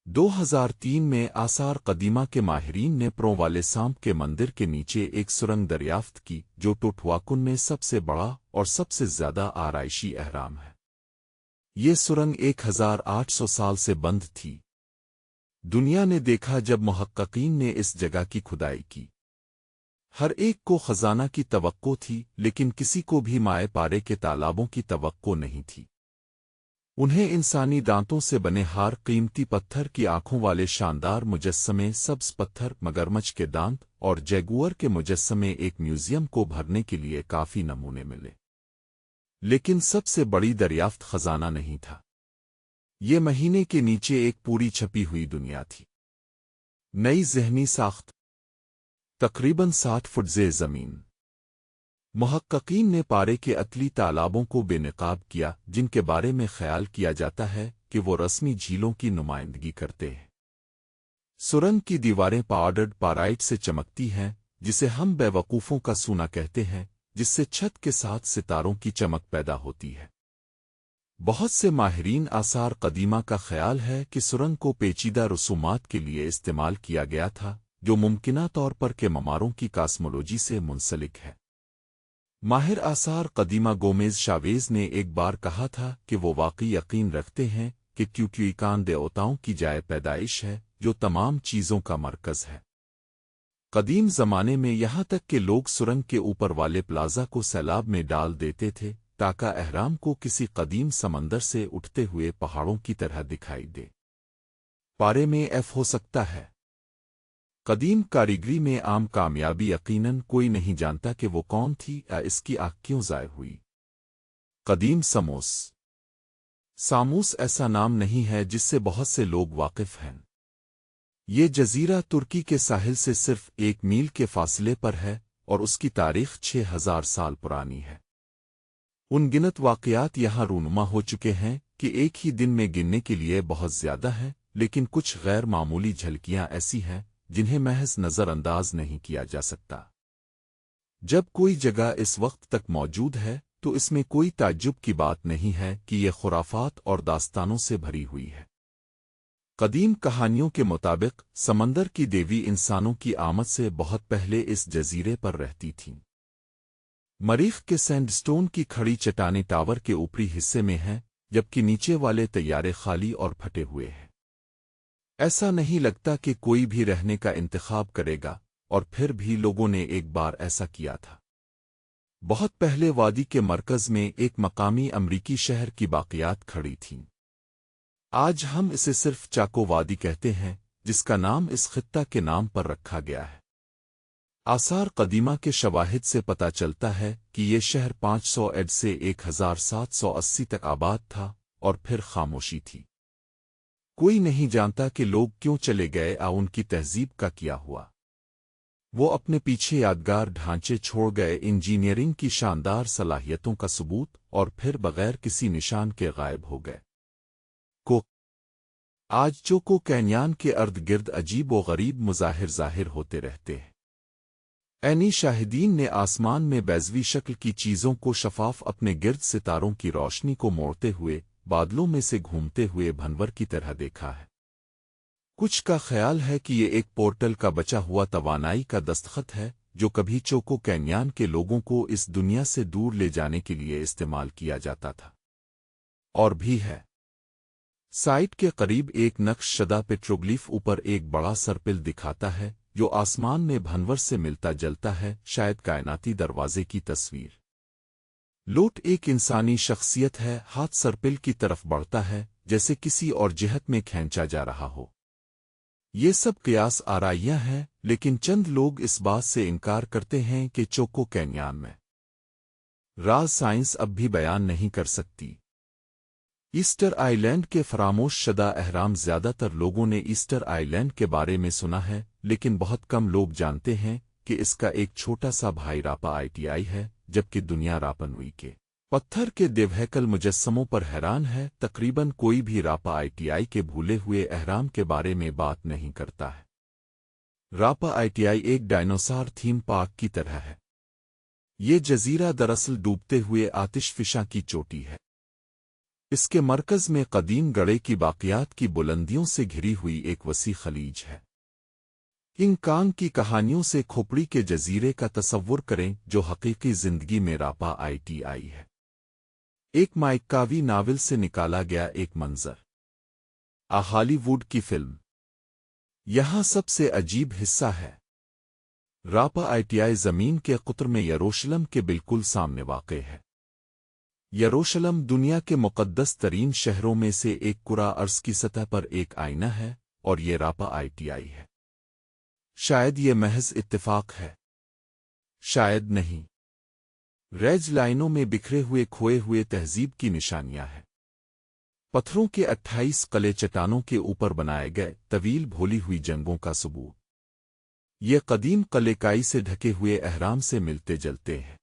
2003 میں آثار قدیمہ کے ماہرین نے پرو والے سانپ کے مندر کے نیچے ایک سرنگ دریافت کی جو ٹوٹواکن میں سب سے بڑا اور سب سے زیادہ آرائشی اہرام ہے۔ یہ سرنگ 1800 سال سے بند تھی۔ دنیا نے دیکھا جب محققین نے اس جگہ کی کھدائی کی۔ ہر ایک کو خزانہ کی توقع تھی، لیکن کسی کو بھی مائع پارے کے تالابوں کی توقع نہیں تھی۔ انہیں انسانی دانتوں سے بنے ہار، قیمتی پتھر کی آنکھوں والے شاندار مجسمے، سبز پتھر، مگرمچھ کے دانت اور جیگور کے مجسمے ایک میوزیم کو بھرنے کے لیے کافی نمونے ملے۔ لیکن سب سے بڑی دریافت خزانہ نہیں تھا۔ یہ مہینے کے نیچے ایک پوری چھپی ہوئی دنیا تھی۔ نئی ذہنی ساخت، تقریباً 60 فٹ زیر زمین۔ محققین نے پارے کے عطلی تالابوں کو بے نقاب کیا، جن کے بارے میں خیال کیا جاتا ہے کہ وہ رسمی جھیلوں کی نمائندگی کرتے ہیں۔ سرنگ کی دیواریں پاؤڈرڈ پارائٹ سے چمکتی ہیں، جسے ہم بے وقوفوں کا سونا کہتے ہیں، جس سے چھت کے ساتھ ستاروں کی چمک پیدا ہوتی ہے۔ بہت سے ماہرین آثار قدیمہ کا خیال ہے کہ سرنگ کو پیچیدہ رسومات کے لیے استعمال کیا گیا تھا، جو ممکنہ طور پر کے مماروں کی کاسمولوجی سے منسلک ہے۔ ماہر آثار قدیمہ گومیز شاویز نے ایک بار کہا تھا کہ وہ واقعی یقین رکھتے ہیں کہ کیوکیویکان دیوتاؤں کی جائے پیدائش ہے جو تمام چیزوں کا مرکز ہے۔ قدیم زمانے میں یہاں تک کہ لوگ سرنگ کے اوپر والے پلازا کو سیلاب میں ڈال دیتے تھے تاکہ اہرام کو کسی قدیم سمندر سے اٹھتے ہوئے پہاڑوں کی طرح دکھائی دے۔ پارے میں ایف ہو سکتا ہے۔ قدیم کاریگری میں عام کامیابی، یقیناً کوئی نہیں جانتا کہ وہ کون تھی یا اس کی آنکھ کیوں ضائع ہوئی۔ قدیم ساموس۔ ساموس ایسا نام نہیں ہے جس سے بہت سے لوگ واقف ہیں۔ یہ جزیرہ ترکی کے ساحل سے صرف 1 میل کے فاصلے پر ہے اور اس کی تاریخ 6000 سال پرانی ہے۔ ان گنت واقعات یہاں رونما ہو چکے ہیں کہ ایک ہی دن میں گننے کے لیے بہت زیادہ ہے، لیکن کچھ غیر معمولی جھلکیاں ایسی ہیں جنہیں محض نظر انداز نہیں کیا جا سکتا۔ جب کوئی جگہ اس وقت تک موجود ہے تو اس میں کوئی تعجب کی بات نہیں ہے کہ یہ خرافات اور داستانوں سے بھری ہوئی ہے۔ قدیم کہانیوں کے مطابق سمندر کی دیوی انسانوں کی آمد سے بہت پہلے اس جزیرے پر رہتی تھیں۔ مریخ کے سینڈ سٹون کی کھڑی چٹانیں ٹاور کے اوپری حصے میں ہیں، جبکہ نیچے والے طیارے خالی اور پھٹے ہوئے ہیں۔ ایسا نہیں لگتا کہ کوئی بھی رہنے کا انتخاب کرے گا، اور پھر بھی لوگوں نے ایک بار ایسا کیا تھا۔ بہت پہلے وادی کے مرکز میں ایک مقامی امریکی شہر کی باقیات کھڑی تھیں۔ آج ہم اسے صرف چاکو وادی کہتے ہیں، جس کا نام اس خطہ کے نام پر رکھا گیا ہے۔ آثار قدیمہ کے شواہد سے پتہ چلتا ہے کہ یہ شہر 500 ایڈ سے 1780 تک آباد تھا اور پھر خاموشی تھی۔ کوئی نہیں جانتا کہ لوگ کیوں چلے گئے یا ان کی تہذیب کا کیا ہوا۔ وہ اپنے پیچھے یادگار ڈھانچے چھوڑ گئے، انجینئرنگ کی شاندار صلاحیتوں کا ثبوت، اور پھر بغیر کسی نشان کے غائب ہو گئے۔ کو آج چوکو کینیان کے ارد گرد عجیب و غریب مظاہر ظاہر ہوتے رہتے ہیں۔ عینی شاہدین نے آسمان میں بیضوی شکل کی چیزوں کو شفاف اپنے گرد ستاروں کی روشنی کو موڑتے ہوئے، بادلوں میں سے گھومتے ہوئے بھنور کی طرح دیکھا ہے۔ کچھ کا خیال ہے کہ یہ ایک پورٹل کا بچا ہوا توانائی کا دستخط ہے جو کبھی چوکو کینیان کے لوگوں کو اس دنیا سے دور لے جانے کے لیے استعمال کیا جاتا تھا۔ اور بھی ہے۔ سائٹ کے قریب ایک نقش شدہ پیٹروگلیف اوپر ایک بڑا سرپل دکھاتا ہے جو آسمان میں بھنور سے ملتا جلتا ہے، شاید کائناتی دروازے کی تصویر۔ لوٹ ایک انسانی شخصیت ہے، ہاتھ سرپل کی طرف بڑھتا ہے جیسے کسی اور جہت میں کھینچا جا رہا ہو۔ یہ سب قیاس آرائیاں ہیں، لیکن چند لوگ اس بات سے انکار کرتے ہیں کہ چوکو کینیان میں راز سائنس اب بھی بیان نہیں کر سکتی۔ ایسٹر آئی لینڈ کے فراموش شدہ اہرام، زیادہ تر لوگوں نے ایسٹر آئی لینڈ کے بارے میں سنا ہے، لیکن بہت کم لوگ جانتے ہیں کہ اس کا ایک چھوٹا سا بھائی راپا آئی ٹی آئی ہے، جبکہ دنیا راپا نوئی کے پتھر کے دیوہیکل مجسموں پر حیران ہے۔ تقریباً کوئی بھی راپا آئی ٹی آئی کے بھولے ہوئے اہرام کے بارے میں بات نہیں کرتا ہے۔ راپا آئی ٹی آئی ایک ڈائنوسار تھیم پارک کی طرح ہے۔ یہ جزیرہ دراصل ڈوبتے ہوئے آتش فشاں کی چوٹی ہے۔ اس کے مرکز میں قدیم گڑھے کی باقیات کی بلندیوں سے گھری ہوئی ایک وسیع خلیج ہے۔ کنگ کانگ کی کہانیوں سے کھوپڑی کے جزیرے کا تصور کریں جو حقیقی زندگی میں راپا آئی ٹی آئی ہے۔ ایک مائکاوی ناول سے نکالا گیا ایک منظر۔ ہالی ووڈ کی فلم۔ یہاں سب سے عجیب حصہ ہے۔ راپا آئی ٹی آئی زمین کے قطر میں یروشلم کے بالکل سامنے واقع ہے۔ یروشلم دنیا کے مقدس ترین شہروں میں سے ایک، کرہ ارض کی سطح پر ایک آئینہ ہے، اور یہ راپا آئی ٹی آئی ہے۔ شاید یہ محض اتفاق ہے، شاید نہیں۔ ریج لائنوں میں بکھرے ہوئے کھوئے ہوئے تہذیب کی نشانیاں ہیں۔ پتھروں کے 28 قلعے چٹانوں کے اوپر بنائے گئے، طویل بھولی ہوئی جنگوں کا ثبوت۔ یہ قدیم قلعے کائی سے ڈھکے ہوئے اہرام سے ملتے جلتے ہیں۔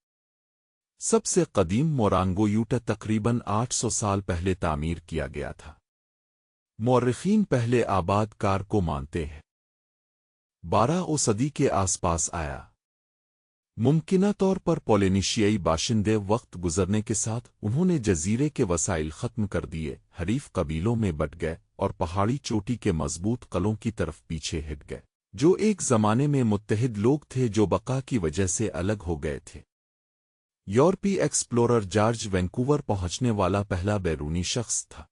سب سے قدیم مورانگو یوٹا تقریباً 800 سال پہلے تعمیر کیا گیا تھا۔ مورخین پہلے آباد کار کو مانتے ہیں 12 صدی کے آس پاس آیا۔ ممکنہ طور پر پولینیشیائی باشندے، وقت گزرنے کے ساتھ انہوں نے جزیرے کے وسائل ختم کر دیے، حریف قبیلوں میں بٹ گئے اور پہاڑی چوٹی کے مضبوط قلعوں کی طرف پیچھے ہٹ گئے، جو ایک زمانے میں متحد لوگ تھے جو بقا کی وجہ سے الگ ہو گئے تھے۔ یورپی ایکسپلورر جارج وینکوور پہنچنے والا پہلا بیرونی شخص تھا۔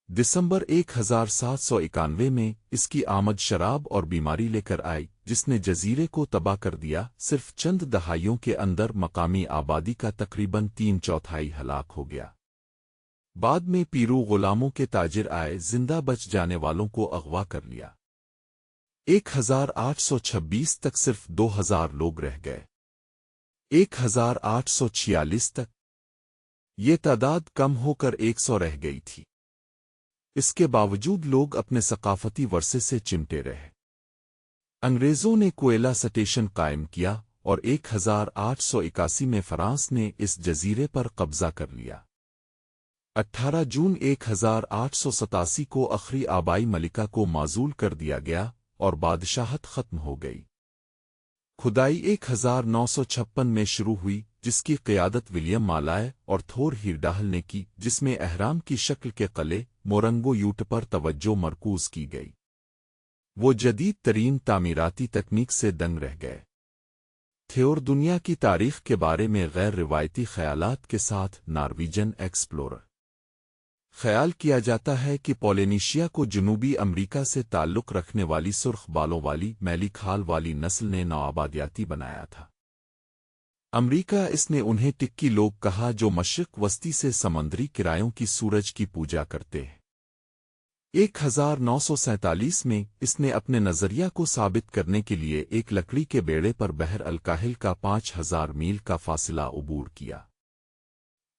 دسمبر 1791 میں اس کی آمد شراب اور بیماری لے کر آئی جس نے جزیرے کو تباہ کر دیا۔ صرف چند دہائیوں کے اندر مقامی آبادی کا تقریباً 3/4 ہلاک ہو گیا۔ بعد میں پیرو غلاموں کے تاجر آئے، زندہ بچ جانے والوں کو اغوا کر لیا۔ 1826 تک صرف 2000 لوگ رہ گئے۔ 1846 تک یہ تعداد کم ہو کر 100 رہ گئی تھی۔ اس کے باوجود لوگ اپنے ثقافتی ورثے سے چمٹے رہے۔ انگریزوں نے کوئلہ اسٹیشن قائم کیا اور 1881 میں فرانس نے اس جزیرے پر قبضہ کر لیا۔ 18 جون 1887 کو آخری آبائی ملکہ کو معزول کر دیا گیا اور بادشاہت ختم ہو گئی۔ کھدائی 1956 میں شروع ہوئی جس کی قیادت ولیم مالائے اور تھور ہیرڈاہل نے کی، جس میں اہرام کی شکل کے قلعے مورنگو یوٹ پر توجہ مرکوز کی گئی۔ وہ جدید ترین تعمیراتی تکنیک سے دنگ رہ گئے تھے اور دنیا کی تاریخ کے بارے میں غیر روایتی خیالات کے ساتھ نارویجن ایکسپلورر خیال کیا جاتا ہے کہ پولینیشیا کو جنوبی امریکہ سے تعلق رکھنے والی سرخ بالوں والی میلی کھال والی نسل نے نوآبادیاتی بنایا تھا۔ امریکہ اس نے انہیں ٹکی لوگ کہا جو مشرق وسطی سے سمندری کرایوں کی سورج کی پوجا کرتے ہیں۔ 1947 میں اس نے اپنے نظریہ کو ثابت کرنے کے لیے ایک لکڑی کے بیڑے پر بحر الکاہل کا 5000 میل کا فاصلہ عبور کیا۔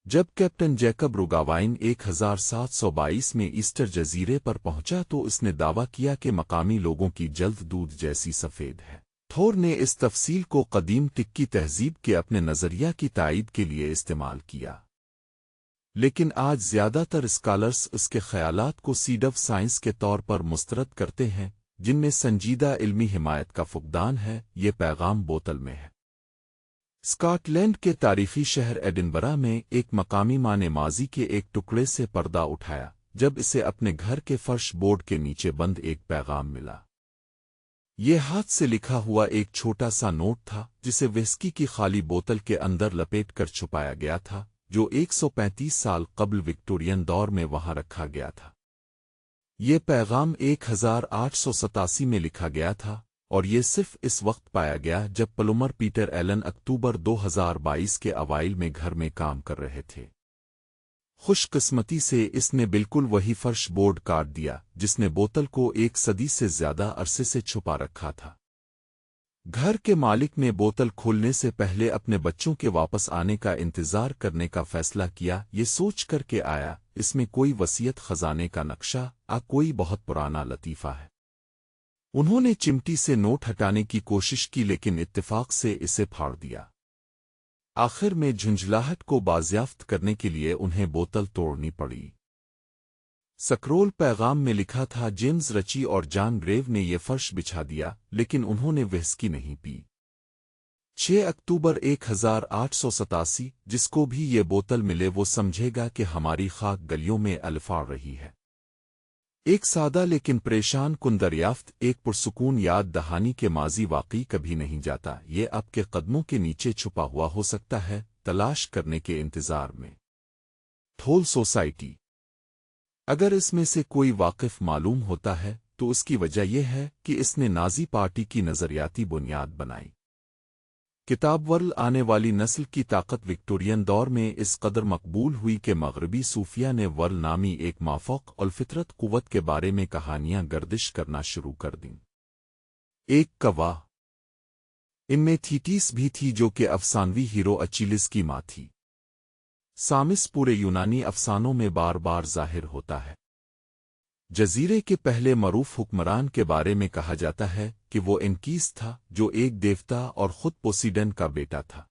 جب کیپٹن جیکب روگاوائن 1722 میں ایسٹر جزیرے پر پہنچا تو اس نے دعویٰ کیا کہ مقامی لوگوں کی جلد دودھ جیسی سفید ہے۔ تھور نے اس تفصیل کو قدیم ٹکی تہذیب کے اپنے نظریہ کی تائید کے لیے استعمال کیا، لیکن آج زیادہ تر اسکالرز اس کے خیالات کو سیڈ آف سائنس کے طور پر مسترد کرتے ہیں، جن میں سنجیدہ علمی حمایت کا فقدان ہے۔ یہ پیغام بوتل میں ہے۔ اسکاٹ لینڈ کے تاریخی شہر ایڈنبرا میں ایک مقامی ماں نے ماضی کے ایک ٹکڑے سے پردہ اٹھایا جب اسے اپنے گھر کے فرش بورڈ کے نیچے بند ایک پیغام ملا۔ یہ ہاتھ سے لکھا ہوا ایک چھوٹا سا نوٹ تھا جسے وسکی کی خالی بوتل کے اندر لپیٹ کر چھپایا گیا تھا، جو 135 سال قبل وکٹورین دور میں وہاں رکھا گیا تھا۔ یہ پیغام 1887 میں لکھا گیا تھا، اور یہ صرف اس وقت پایا گیا جب پلمر پیٹر ایلن اکتوبر 2022 کے اوائل میں گھر میں کام کر رہے تھے۔ خوش قسمتی سے اس نے بالکل وہی فرش بورڈ کاٹ دیا جس نے بوتل کو 1 صدی سے زیادہ عرصے سے چھپا رکھا تھا۔ گھر کے مالک نے بوتل کھولنے سے پہلے اپنے بچوں کے واپس آنے کا انتظار کرنے کا فیصلہ کیا، یہ سوچ کر کے آیا اس میں کوئی وصیت خزانے کا نقشہ کوئی بہت پرانا لطیفہ ہے۔ انہوں نے چمٹی سے نوٹ ہٹانے کی کوشش کی لیکن اتفاق سے اسے پھاڑ دیا۔ آخر میں جھنجھلاہٹ کو بازیافت کرنے کے لیے انہیں بوتل توڑنی پڑی۔ سکرول پیغام میں لکھا تھا، جیمز رچی اور جان گریو نے یہ فرش بچھا دیا لیکن انہوں نے وسکی نہیں پی۔ 6 اکتوبر 1887 جس کو بھی یہ بوتل ملے وہ سمجھے گا کہ ہماری خاک گلیوں میں الفاڑ رہی ہے۔ ایک سادہ لیکن پریشان کن دریافت، ایک پرسکون یاد دہانی کے ماضی واقعی کبھی نہیں جاتا، یہ آپ کے قدموں کے نیچے چھپا ہوا ہو سکتا ہے، تلاش کرنے کے انتظار میں۔ ٹھول سوسائٹی۔ اگر اس میں سے کوئی واقف معلوم ہوتا ہے تو اس کی وجہ یہ ہے کہ اس نے نازی پارٹی کی نظریاتی بنیاد بنائی۔ کتاب ورل آنے والی نسل کی طاقت وکٹورین دور میں اس قدر مقبول ہوئی کہ مغربی صوفیہ نے ورل نامی ایک مافوق الفطرت قوت کے بارے میں کہانیاں گردش کرنا شروع کر دیں۔ ایک گواہ ان میں تھیٹیس بھی تھی جو کہ افسانوی ہیرو اچیلس کی ماں تھی۔ سامس پورے یونانی افسانوں میں بار بار ظاہر ہوتا ہے۔ جزیرے کے پہلے معروف حکمران کے بارے میں کہا جاتا ہے کہ وہ انکیس تھا جو ایک دیوتا اور خود پوسیڈن کا بیٹا تھا۔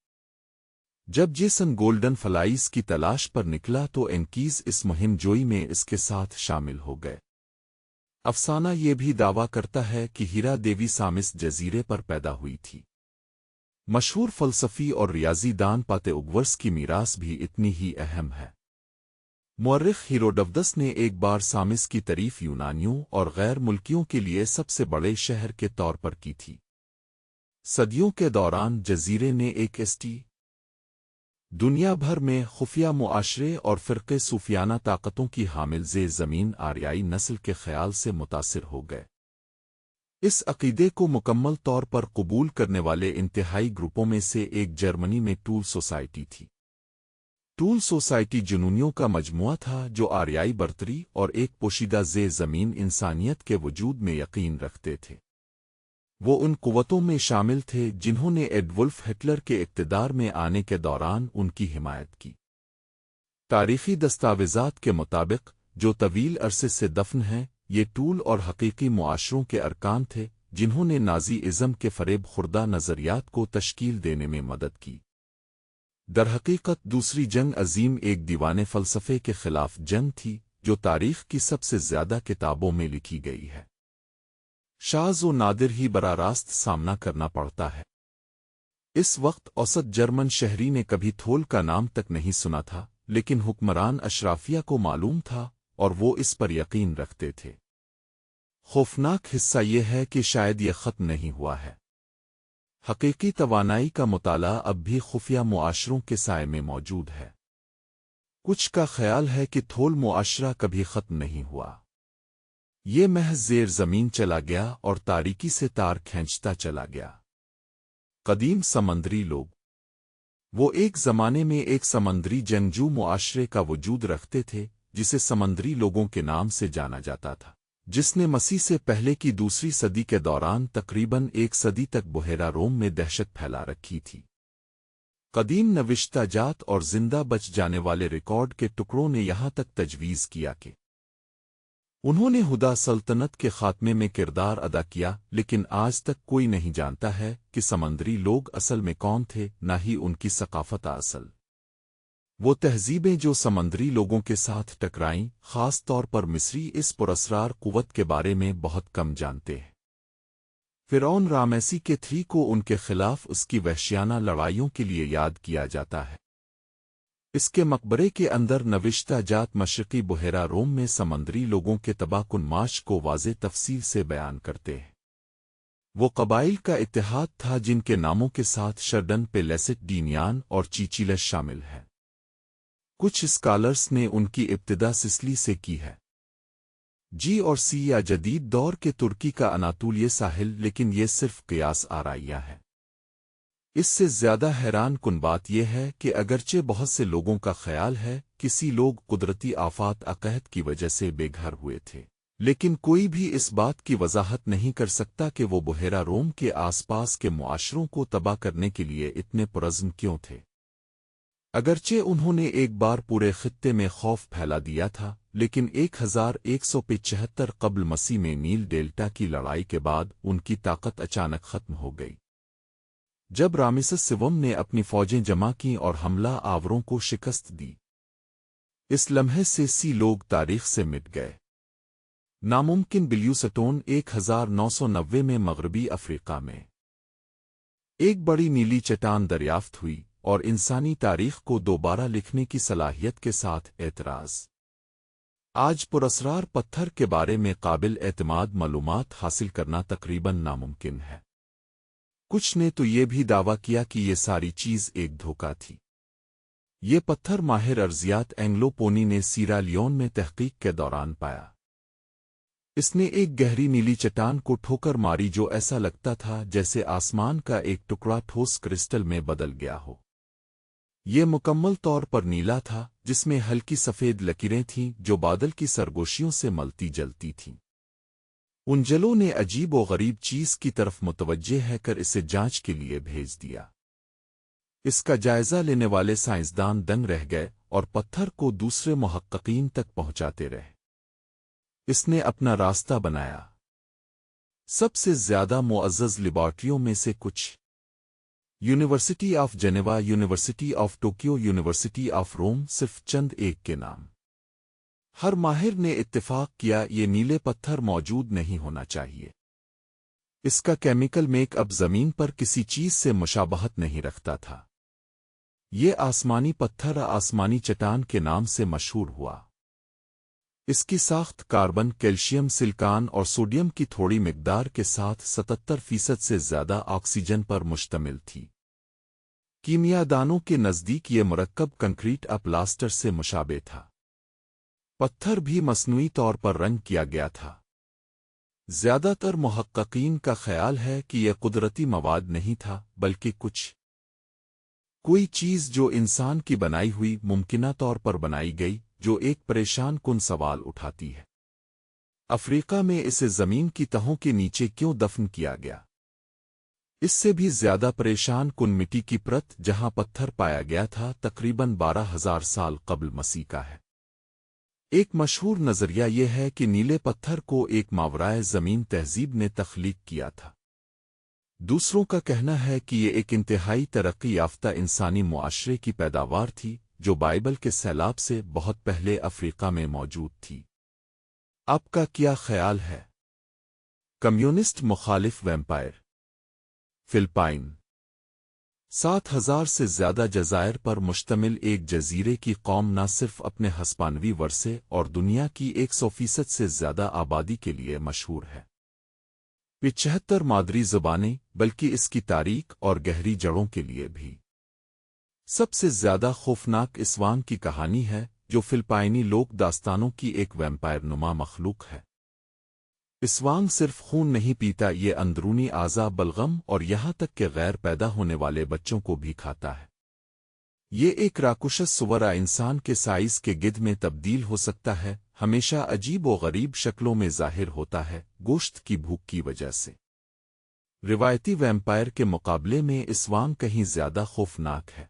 جب جیسن گولڈن فلائز کی تلاش پر نکلا تو انکیز اس مہم جوئی میں اس کے ساتھ شامل ہو گئے۔ افسانہ یہ بھی دعویٰ کرتا ہے کہ ہیرا دیوی سامس جزیرے پر پیدا ہوئی تھی۔ مشہور فلسفی اور ریاضی دان پاتھاگورس کی میراث بھی اتنی ہی اہم ہے۔ مورخ ہیروڈوٹس نے ایک بار سامس کی تعریف یونانیوں اور غیر ملکیوں کے لیے سب سے بڑے شہر کے طور پر کی تھی۔ صدیوں کے دوران جزیرے نے ایک دنیا بھر میں خفیہ معاشرے اور فرقے صوفیانہ طاقتوں کی حامل زیر زمین آریائی نسل کے خیال سے متاثر ہو گئے۔ اس عقیدے کو مکمل طور پر قبول کرنے والے انتہائی گروپوں میں سے ایک جرمنی میں ٹول سوسائٹی تھی۔ ٹول سوسائٹی جنونیوں کا مجموعہ تھا جو آریائی برتری اور ایک پوشیدہ زیر زمین انسانیت کے وجود میں یقین رکھتے تھے۔ وہ ان قوتوں میں شامل تھے جنہوں نے ایڈولف ہٹلر کے اقتدار میں آنے کے دوران ان کی حمایت کی۔ تاریخی دستاویزات کے مطابق جو طویل عرصے سے دفن ہیں، یہ ٹول اور حقیقی معاشروں کے ارکان تھے جنہوں نے نازی ازم کے فریب خوردہ نظریات کو تشکیل دینے میں مدد کی۔ درحقیقت دوسری جنگ عظیم ایک دیوانے فلسفے کے خلاف جنگ تھی جو تاریخ کی سب سے زیادہ کتابوں میں لکھی گئی ہے۔ شاذ و نادر ہی براہ راست سامنا کرنا پڑتا ہے۔ اس وقت اوسط جرمن شہری نے کبھی تھول کا نام تک نہیں سنا تھا، لیکن حکمران اشرافیہ کو معلوم تھا اور وہ اس پر یقین رکھتے تھے۔ خوفناک حصہ یہ ہے کہ شاید یہ ختم نہیں ہوا ہے۔ حقیقی توانائی کا مطالعہ اب بھی خفیہ معاشروں کے سائے میں موجود ہے۔ کچھ کا خیال ہے کہ تھول معاشرہ کبھی ختم نہیں ہوا، یہ محض زیر زمین چلا گیا اور تاریکی سے تار کھینچتا چلا گیا۔ قدیم سمندری لوگ وہ ایک زمانے میں ایک سمندری جنگجو معاشرے کا وجود رکھتے تھے جسے سمندری لوگوں کے نام سے جانا جاتا تھا، جس نے مسیح سے پہلے کی دوسری صدی کے دوران تقریباً 1 صدی تک بحیرہ روم میں دہشت پھیلا رکھی تھی۔ قدیم نوشتہ جات اور زندہ بچ جانے والے ریکارڈ کے ٹکڑوں نے یہاں تک تجویز کیا کہ انہوں نے ہدا سلطنت کے خاتمے میں کردار ادا کیا، لیکن آج تک کوئی نہیں جانتا ہے کہ سمندری لوگ اصل میں کون تھے، نہ ہی ان کی ثقافت اصل۔ وہ تہذیبیں جو سمندری لوگوں کے ساتھ ٹکرائیں، خاص طور پر مصری، اس پراسرار قوت کے بارے میں بہت کم جانتے ہیں۔ فرعون رامسیس کے 3 کو ان کے خلاف اس کی وحشیانہ لڑائیوں کے لیے یاد کیا جاتا ہے۔ اس کے مقبرے کے اندر نوشتہ جات مشرقی بحیرہ روم میں سمندری لوگوں کے تباہ کن معاش کو واضح تفصیل سے بیان کرتے ہیں۔ وہ قبائل کا اتحاد تھا جن کے ناموں کے ساتھ شرڈن، پیلیسٹ، ڈینیان اور چیچیلس شامل ہیں۔ کچھ اسکالرز نے ان کی ابتدا سسلی سے کی ہے، جی اور سی یا جدید دور کے ترکی کا اناطولیہ ساحل، لیکن یہ صرف قیاس آرائیہ ہے۔ اس سے زیادہ حیران کن بات یہ ہے کہ اگرچہ بہت سے لوگوں کا خیال ہے کسی لوگ قدرتی آفات عقحت کی وجہ سے بے گھر ہوئے تھے، لیکن کوئی بھی اس بات کی وضاحت نہیں کر سکتا کہ وہ بحیرہ روم کے آس پاس کے معاشروں کو تباہ کرنے کے لیے اتنے پرعزم کیوں تھے۔ اگرچہ انہوں نے ایک بار پورے خطے میں خوف پھیلا دیا تھا، لیکن 1175 قبل مسیح میں نیل ڈیلٹا کی لڑائی کے بعد ان کی طاقت اچانک ختم ہو گئی۔ جب رامسس سوم نے اپنی فوجیں جمع کیں اور حملہ آوروں کو شکست دی، اس لمحے سے سی لوگ تاریخ سے مٹ گئے۔ ناممکن بلیوسٹون 1990 میں مغربی افریقہ میں ایک بڑی نیلی چٹان دریافت ہوئی، اور انسانی تاریخ کو دوبارہ لکھنے کی صلاحیت کے ساتھ اعتراض۔ آج پراسرار پتھر کے بارے میں قابل اعتماد معلومات حاصل کرنا تقریباً ناممکن ہے۔ کچھ نے تو یہ بھی دعویٰ کیا کہ یہ ساری چیز ایک دھوکہ تھی۔ یہ پتھر ماہر ارضیات اینگلو پونی نے سیرا لیون میں تحقیق کے دوران پایا۔ اس نے ایک گہری نیلی چٹان کو ٹھوکر ماری جو ایسا لگتا تھا جیسے آسمان کا ایک ٹکڑا ٹھوس کرسٹل میں بدل گیا ہو۔ یہ مکمل طور پر نیلا تھا، جس میں ہلکی سفید لکیریں تھیں جو بادل کی سرگوشیوں سے ملتی جلتی تھیں۔ ان جلوں نے عجیب و غریب چیز کی طرف متوجہ ہے کر اسے جانچ کے لیے بھیج دیا۔ اس کا جائزہ لینے والے سائنسدان دنگ رہ گئے اور پتھر کو دوسرے محققین تک پہنچاتے رہے۔ اس نے اپنا راستہ بنایا۔ سب سے زیادہ معزز لیبارٹریوں میں سے کچھ: university of Geneva, university of Tokyo, university of Rome, صرف چند ایک کے نام۔ ہر ماہر نے اتفاق کیا یہ نیلے پتھر موجود نہیں ہونا چاہیے۔ اس کا کیمیکل میک اپ زمین پر کسی چیز سے مشابہت نہیں رکھتا تھا۔ یہ آسمانی پتھر آسمانی چٹان کے نام سے مشہور ہوا۔ اس کی ساخت کاربن، کیلشیم، سلیکان اور سوڈیم کی تھوڑی مقدار کے ساتھ 77% سے زیادہ آکسیجن پر مشتمل تھی۔ کیمیا دانوں کے نزدیک یہ مرکب کنکریٹ پلاسٹر سے مشابہ تھا۔ پتھر بھی مصنوعی طور پر رنگ کیا گیا تھا۔ زیادہ تر محققین کا خیال ہے کہ یہ قدرتی مواد نہیں تھا، بلکہ کوئی چیز جو انسان کی بنائی ہوئی، ممکنہ طور پر بنائی گئی، جو ایک پریشان کن سوال اٹھاتی ہے۔ افریقہ میں اسے زمین کی تہوں کے نیچے کیوں دفن کیا گیا؟ اس سے بھی زیادہ پریشان کن مٹی کی پرت جہاں پتھر پایا گیا تھا تقریباً 12,000 سال قبل مسیح کا ہے۔ ایک مشہور نظریہ یہ ہے کہ نیلے پتھر کو ایک ماورائے زمین تہذیب نے تخلیق کیا تھا۔ دوسروں کا کہنا ہے کہ یہ ایک انتہائی ترقی یافتہ انسانی معاشرے کی پیداوار تھی جو بائبل کے سیلاب سے بہت پہلے افریقہ میں موجود تھی۔ آپ کا کیا خیال ہے؟ کمیونسٹ مخالف ویمپائر فلپائن 7,000 سے زیادہ جزائر پر مشتمل ایک جزیرے کی قوم نہ صرف اپنے ہسپانوی ورثے اور دنیا کی 100% سے زیادہ آبادی کے لیے مشہور ہے۔ 75 مادری زبانیں، بلکہ اس کی تاریخ اور گہری جڑوں کے لیے بھی۔ سب سے زیادہ خوفناک اسوان کی کہانی ہے، جو فلپائنی لوک داستانوں کی ایک ویمپائر نما مخلوق ہے۔ اسوانگ صرف خون نہیں پیتا، یہ اندرونی اعضاء، بلغم اور یہاں تک کہ غیر پیدا ہونے والے بچوں کو بھی کھاتا ہے۔ یہ ایک راکشس سورا انسان کے سائز کے گدھ میں تبدیل ہو سکتا ہے، ہمیشہ عجیب و غریب شکلوں میں ظاہر ہوتا ہے، گوشت کی بھوک کی وجہ سے۔ روایتی ویمپائر کے مقابلے میں اسوانگ کہیں زیادہ خوفناک ہے۔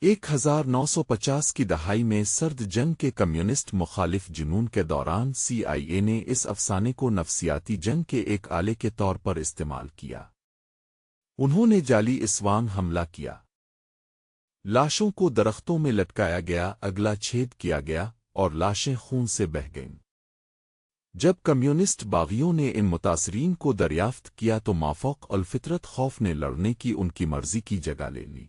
1950 کی دہائی میں سرد جنگ کے کمیونسٹ مخالف جنون کے دوران CIA نے اس افسانے کو نفسیاتی جنگ کے ایک آلے کے طور پر استعمال کیا۔ انہوں نے جعلی اسوان حملہ کیا، لاشوں کو درختوں میں لٹکایا گیا، اگلا چھید کیا گیا اور لاشیں خون سے بہہ گئیں۔ جب کمیونسٹ باغیوں نے ان متاثرین کو دریافت کیا تو مافوق الفطرت خوف نے لڑنے کی ان کی مرضی کی جگہ لے لی۔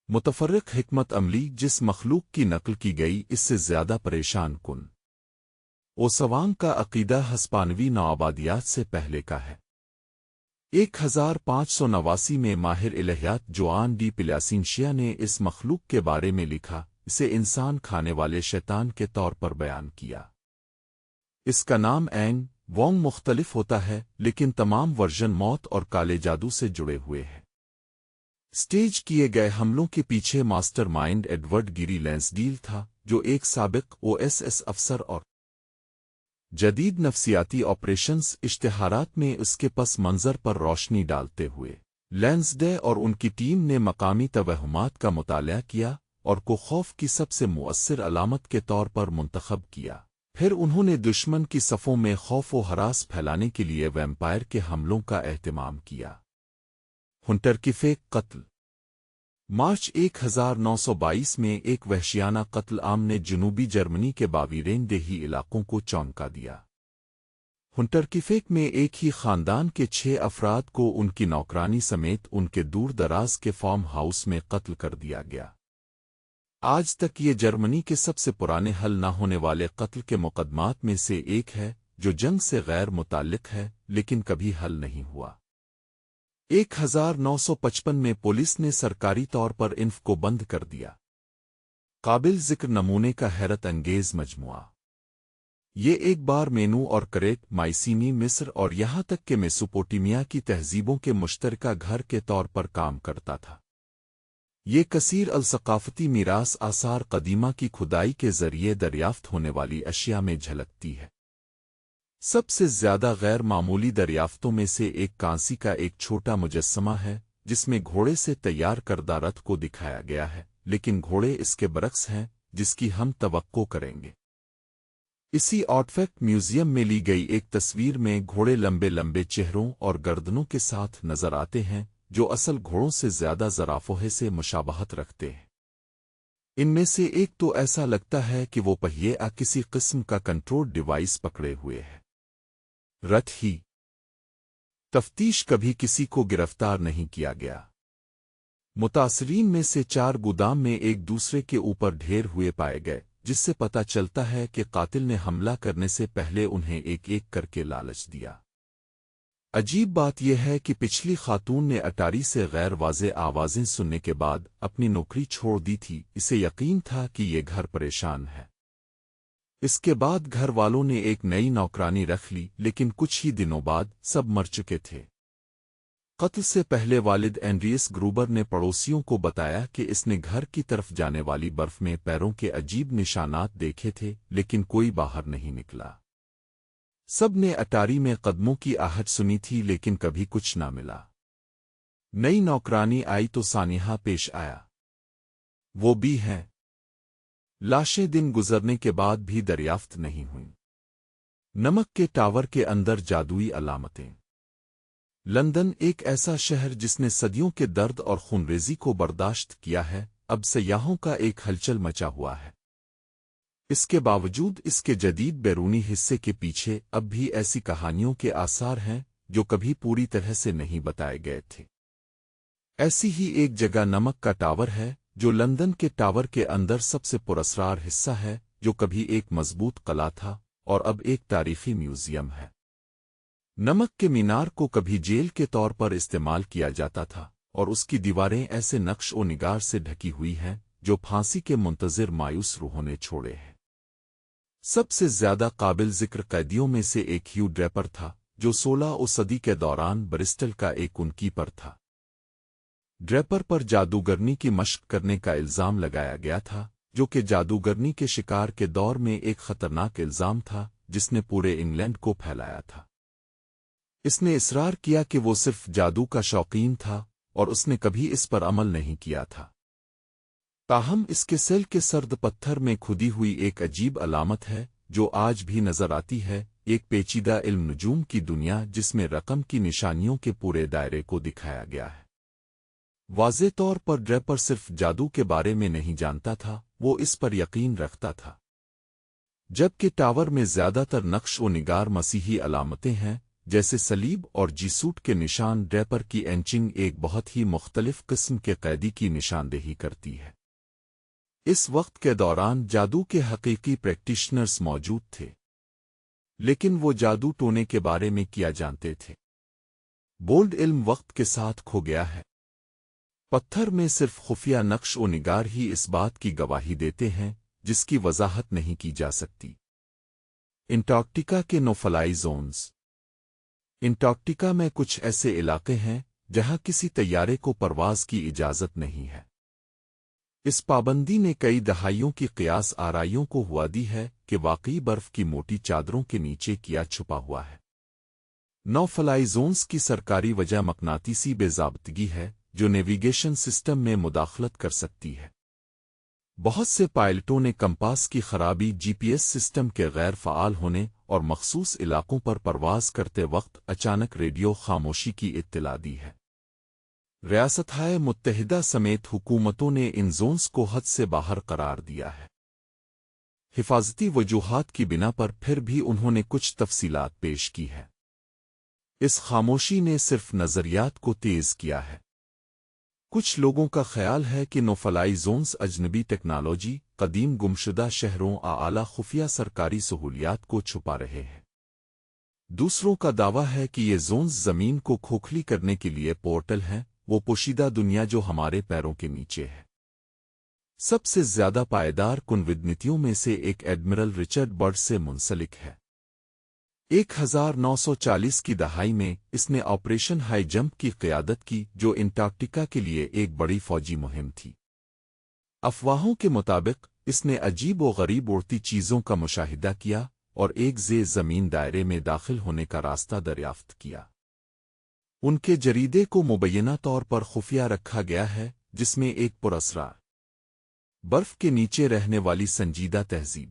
متفرق حکمت عملی جس مخلوق کی نقل کی گئی اس سے زیادہ پریشان کن۔ اوسوانگ کا عقیدہ ہسپانوی نوآبادیات سے پہلے کا ہے۔ 1589 میں ماہر الہیات جوان ڈی پلیاسینشیا نے اس مخلوق کے بارے میں لکھا، اسے انسان کھانے والے شیطان کے طور پر بیان کیا۔ اس کا نام اینگ وونگ مختلف ہوتا ہے لیکن تمام ورژن موت اور کالے جادو سے جڑے ہوئے ہیں۔ سٹیج کیے گئے حملوں کے پیچھے ماسٹر مائنڈ ایڈورڈ گیری لینسڈیل تھا، جو ایک سابق OSS افسر اور جدید نفسیاتی آپریشنز اشتہارات میں اس کے پس منظر پر روشنی ڈالتے ہوئے لینسڈے اور ان کی ٹیم نے مقامی توہمات کا مطالعہ کیا اور کو خوف کی سب سے مؤثر علامت کے طور پر منتخب کیا۔ پھر انہوں نے دشمن کی صفوں میں خوف و ہراس پھیلانے کے لیے ویمپائر کے حملوں کا اہتمام کیا۔ ہنٹر کی فیک قتل۔ مارچ 1922 میں ایک وحشیانہ قتل عام نے جنوبی جرمنی کے باویرین دیہی علاقوں کو چونکا دیا۔ ہنٹر کی فیک میں ایک ہی خاندان کے 6 افراد کو ان کی نوکرانی سمیت ان کے دور دراز کے فارم ہاؤس میں قتل کر دیا گیا۔ آج تک یہ جرمنی کے سب سے پرانے حل نہ ہونے والے قتل کے مقدمات میں سے ایک ہے، جو جنگ سے غیر متعلق ہے لیکن کبھی حل نہیں ہوا۔ 1955 میں پولیس نے سرکاری طور پر انف کو بند کر دیا۔ قابل ذکر نمونے کا حیرت انگیز مجموعہ۔ یہ ایک بار مینو اور کریٹ، مائسینی، مصر اور یہاں تک کہ میسوپوٹیمیا کی تہذیبوں کے مشترکہ گھر کے طور پر کام کرتا تھا۔ یہ کثیر الثقافتی میراث آثار قدیمہ کی کھدائی کے ذریعے دریافت ہونے والی اشیاء میں جھلکتی ہے۔ سب سے زیادہ غیر معمولی دریافتوں میں سے ایک کانسی کا ایک چھوٹا مجسمہ ہے جس میں گھوڑے سے تیار کردہ رتھ کو دکھایا گیا ہے، لیکن گھوڑے اس کے برعکس ہیں جس کی ہم توقع کریں گے۔ اسی آرٹفیکٹ میوزیم میں لی گئی ایک تصویر میں گھوڑے لمبے لمبے چہروں اور گردنوں کے ساتھ نظر آتے ہیں جو اصل گھوڑوں سے زیادہ زرافوہے سے مشابہت رکھتے ہیں۔ ان میں سے ایک تو ایسا لگتا ہے کہ وہ پہیے کسی قسم کا کنٹرول ڈیوائس پکڑے ہوئے ہے۔ رتھ ہی تفتیش کبھی کسی کو گرفتار نہیں کیا گیا۔ متاثرین میں سے 4 گودام میں ایک دوسرے کے اوپر ڈھیر ہوئے پائے گئے، جس سے پتہ چلتا ہے کہ قاتل نے حملہ کرنے سے پہلے انہیں ایک ایک کر کے لالچ دیا۔ عجیب بات یہ ہے کہ پچھلی خاتون نے اٹاری سے غیر واضح آوازیں سننے کے بعد اپنی نوکری چھوڑ دی تھی، اسے یقین تھا کہ یہ گھر پریشان ہے۔ اس کے بعد گھر والوں نے ایک نئی نوکرانی رکھ لی، لیکن کچھ ہی دنوں بعد سب مر چکے تھے۔ قتل سے پہلے والد اینڈریس گروبر نے پڑوسیوں کو بتایا کہ اس نے گھر کی طرف جانے والی برف میں پیروں کے عجیب نشانات دیکھے تھے، لیکن کوئی باہر نہیں نکلا۔ سب نے اٹاری میں قدموں کی آہٹ سنی تھی لیکن کبھی کچھ نہ ملا۔ نئی نوکرانی آئی تو سانحہ پیش آیا۔ وہ بھی ہیں۔ لاشیں دن گزرنے کے بعد بھی دریافت نہیں ہوئیں۔ نمک کے ٹاور کے اندر جادوئی علامتیں۔ لندن ایک ایسا شہر جس نے صدیوں کے درد اور خونریزی کو برداشت کیا ہے، اب سیاحوں کا ایک ہلچل مچا ہوا ہے۔ اس کے باوجود اس کے جدید بیرونی حصے کے پیچھے اب بھی ایسی کہانیوں کے آثار ہیں جو کبھی پوری طرح سے نہیں بتائے گئے تھے۔ ایسی ہی ایک جگہ نمک کا ٹاور ہے جو لندن کے ٹاور کے اندر سب سے پراسرار حصہ ہے، جو کبھی ایک مضبوط قلعہ تھا اور اب ایک تاریخی میوزیم ہے۔ نمک کے مینار کو کبھی جیل کے طور پر استعمال کیا جاتا تھا اور اس کی دیواریں ایسے نقش و نگار سے ڈھکی ہوئی ہیں جو پھانسی کے منتظر مایوس روحوں نے چھوڑے ہیں۔ سب سے زیادہ قابل ذکر قیدیوں میں سے ایک ہیو ڈریپر تھا جو 16ویں صدی کے دوران برسٹل کا ایک ان کیپر تھا۔ ڈریپر پر جادوگرنی کی مشق کرنے کا الزام لگایا گیا تھا، جو کہ جادوگرنی کے شکار کے دور میں ایک خطرناک الزام تھا جس نے پورے انگلینڈ کو پھیلایا تھا۔ اس نے اصرار کیا کہ وہ صرف جادو کا شوقین تھا اور اس نے کبھی اس پر عمل نہیں کیا تھا۔ تاہم اس کے سیل کے سرد پتھر میں کھدی ہوئی ایک عجیب علامت ہے جو آج بھی نظر آتی ہے، ایک پیچیدہ علم نجوم کی دنیا جس میں رقم کی نشانیوں کے پورے دائرے کو دکھایا گیا ہے۔ واضح طور پر ڈریپر صرف جادو کے بارے میں نہیں جانتا تھا، وہ اس پر یقین رکھتا تھا۔ جبکہ ٹاور میں زیادہ تر نقش و نگار مسیحی علامتیں ہیں، جیسے صلیب اور جیسوٹ کے نشان، ڈریپر کی اینچنگ ایک بہت ہی مختلف قسم کے قیدی کی نشاندہی کرتی ہے۔ اس وقت کے دوران جادو کے حقیقی پریکٹیشنرز موجود تھے، لیکن وہ جادو ٹونے کے بارے میں کیا جانتے تھے؟ بولڈ علم وقت کے ساتھ کھو گیا ہے۔ پتھر میں صرف خفیہ نقش و نگار ہی اس بات کی گواہی دیتے ہیں جس کی وضاحت نہیں کی جا سکتی۔ انٹارکٹیکا کے نوفلائی زونز۔ انٹارکٹیکا میں کچھ ایسے علاقے ہیں جہاں کسی طیارے کو پرواز کی اجازت نہیں ہے۔ اس پابندی نے کئی دہائیوں کی قیاس آرائیوں کو ہوا دی ہے کہ واقعی برف کی موٹی چادروں کے نیچے کیا چھپا ہوا ہے۔ نو فلائی زونز کی سرکاری وجہ مقناطیسی بے ضابطگی ہے جو نیویگیشن سسٹم میں مداخلت کر سکتی ہے۔ بہت سے پائلٹوں نے کمپاس کی خرابی، جی پی ایس سسٹم کے غیر فعال ہونے اور مخصوص علاقوں پر پرواز کرتے وقت اچانک ریڈیو خاموشی کی اطلاع دی ہے۔ ریاستہائے متحدہ سمیت حکومتوں نے ان زونز کو حد سے باہر قرار دیا ہے۔ حفاظتی وجوہات کی بنا پر پھر بھی انہوں نے کچھ تفصیلات پیش کی ہے۔ اس خاموشی نے صرف نظریات کو تیز کیا ہے۔ کچھ لوگوں کا خیال ہے کہ نوفلائی زونز اجنبی ٹیکنالوجی، قدیم گمشدہ شہروں اعلیٰ خفیہ سرکاری سہولیات کو چھپا رہے ہیں۔ دوسروں کا دعویٰ ہے کہ یہ زونز زمین کو کھوکھلی کرنے کے لیے پورٹل ہیں، وہ پوشیدہ دنیا جو ہمارے پیروں کے نیچے ہے۔ سب سے زیادہ پائیدار کنودنتیوں میں سے ایک ایڈمرل رچرڈ برڈ سے منسلک ہے۔ 1940 کی دہائی میں اس نے آپریشن ہائی جمپ کی قیادت کی جو انٹارکٹیکا کے لیے ایک بڑی فوجی مہم تھی۔ افواہوں کے مطابق اس نے عجیب و غریب اڑتی چیزوں کا مشاہدہ کیا اور ایک زیر زمین دائرے میں داخل ہونے کا راستہ دریافت کیا۔ ان کے جریدے کو مبینہ طور پر خفیہ رکھا گیا ہے جس میں ایک پراسرار برف کے نیچے رہنے والی سنجیدہ تہذیب۔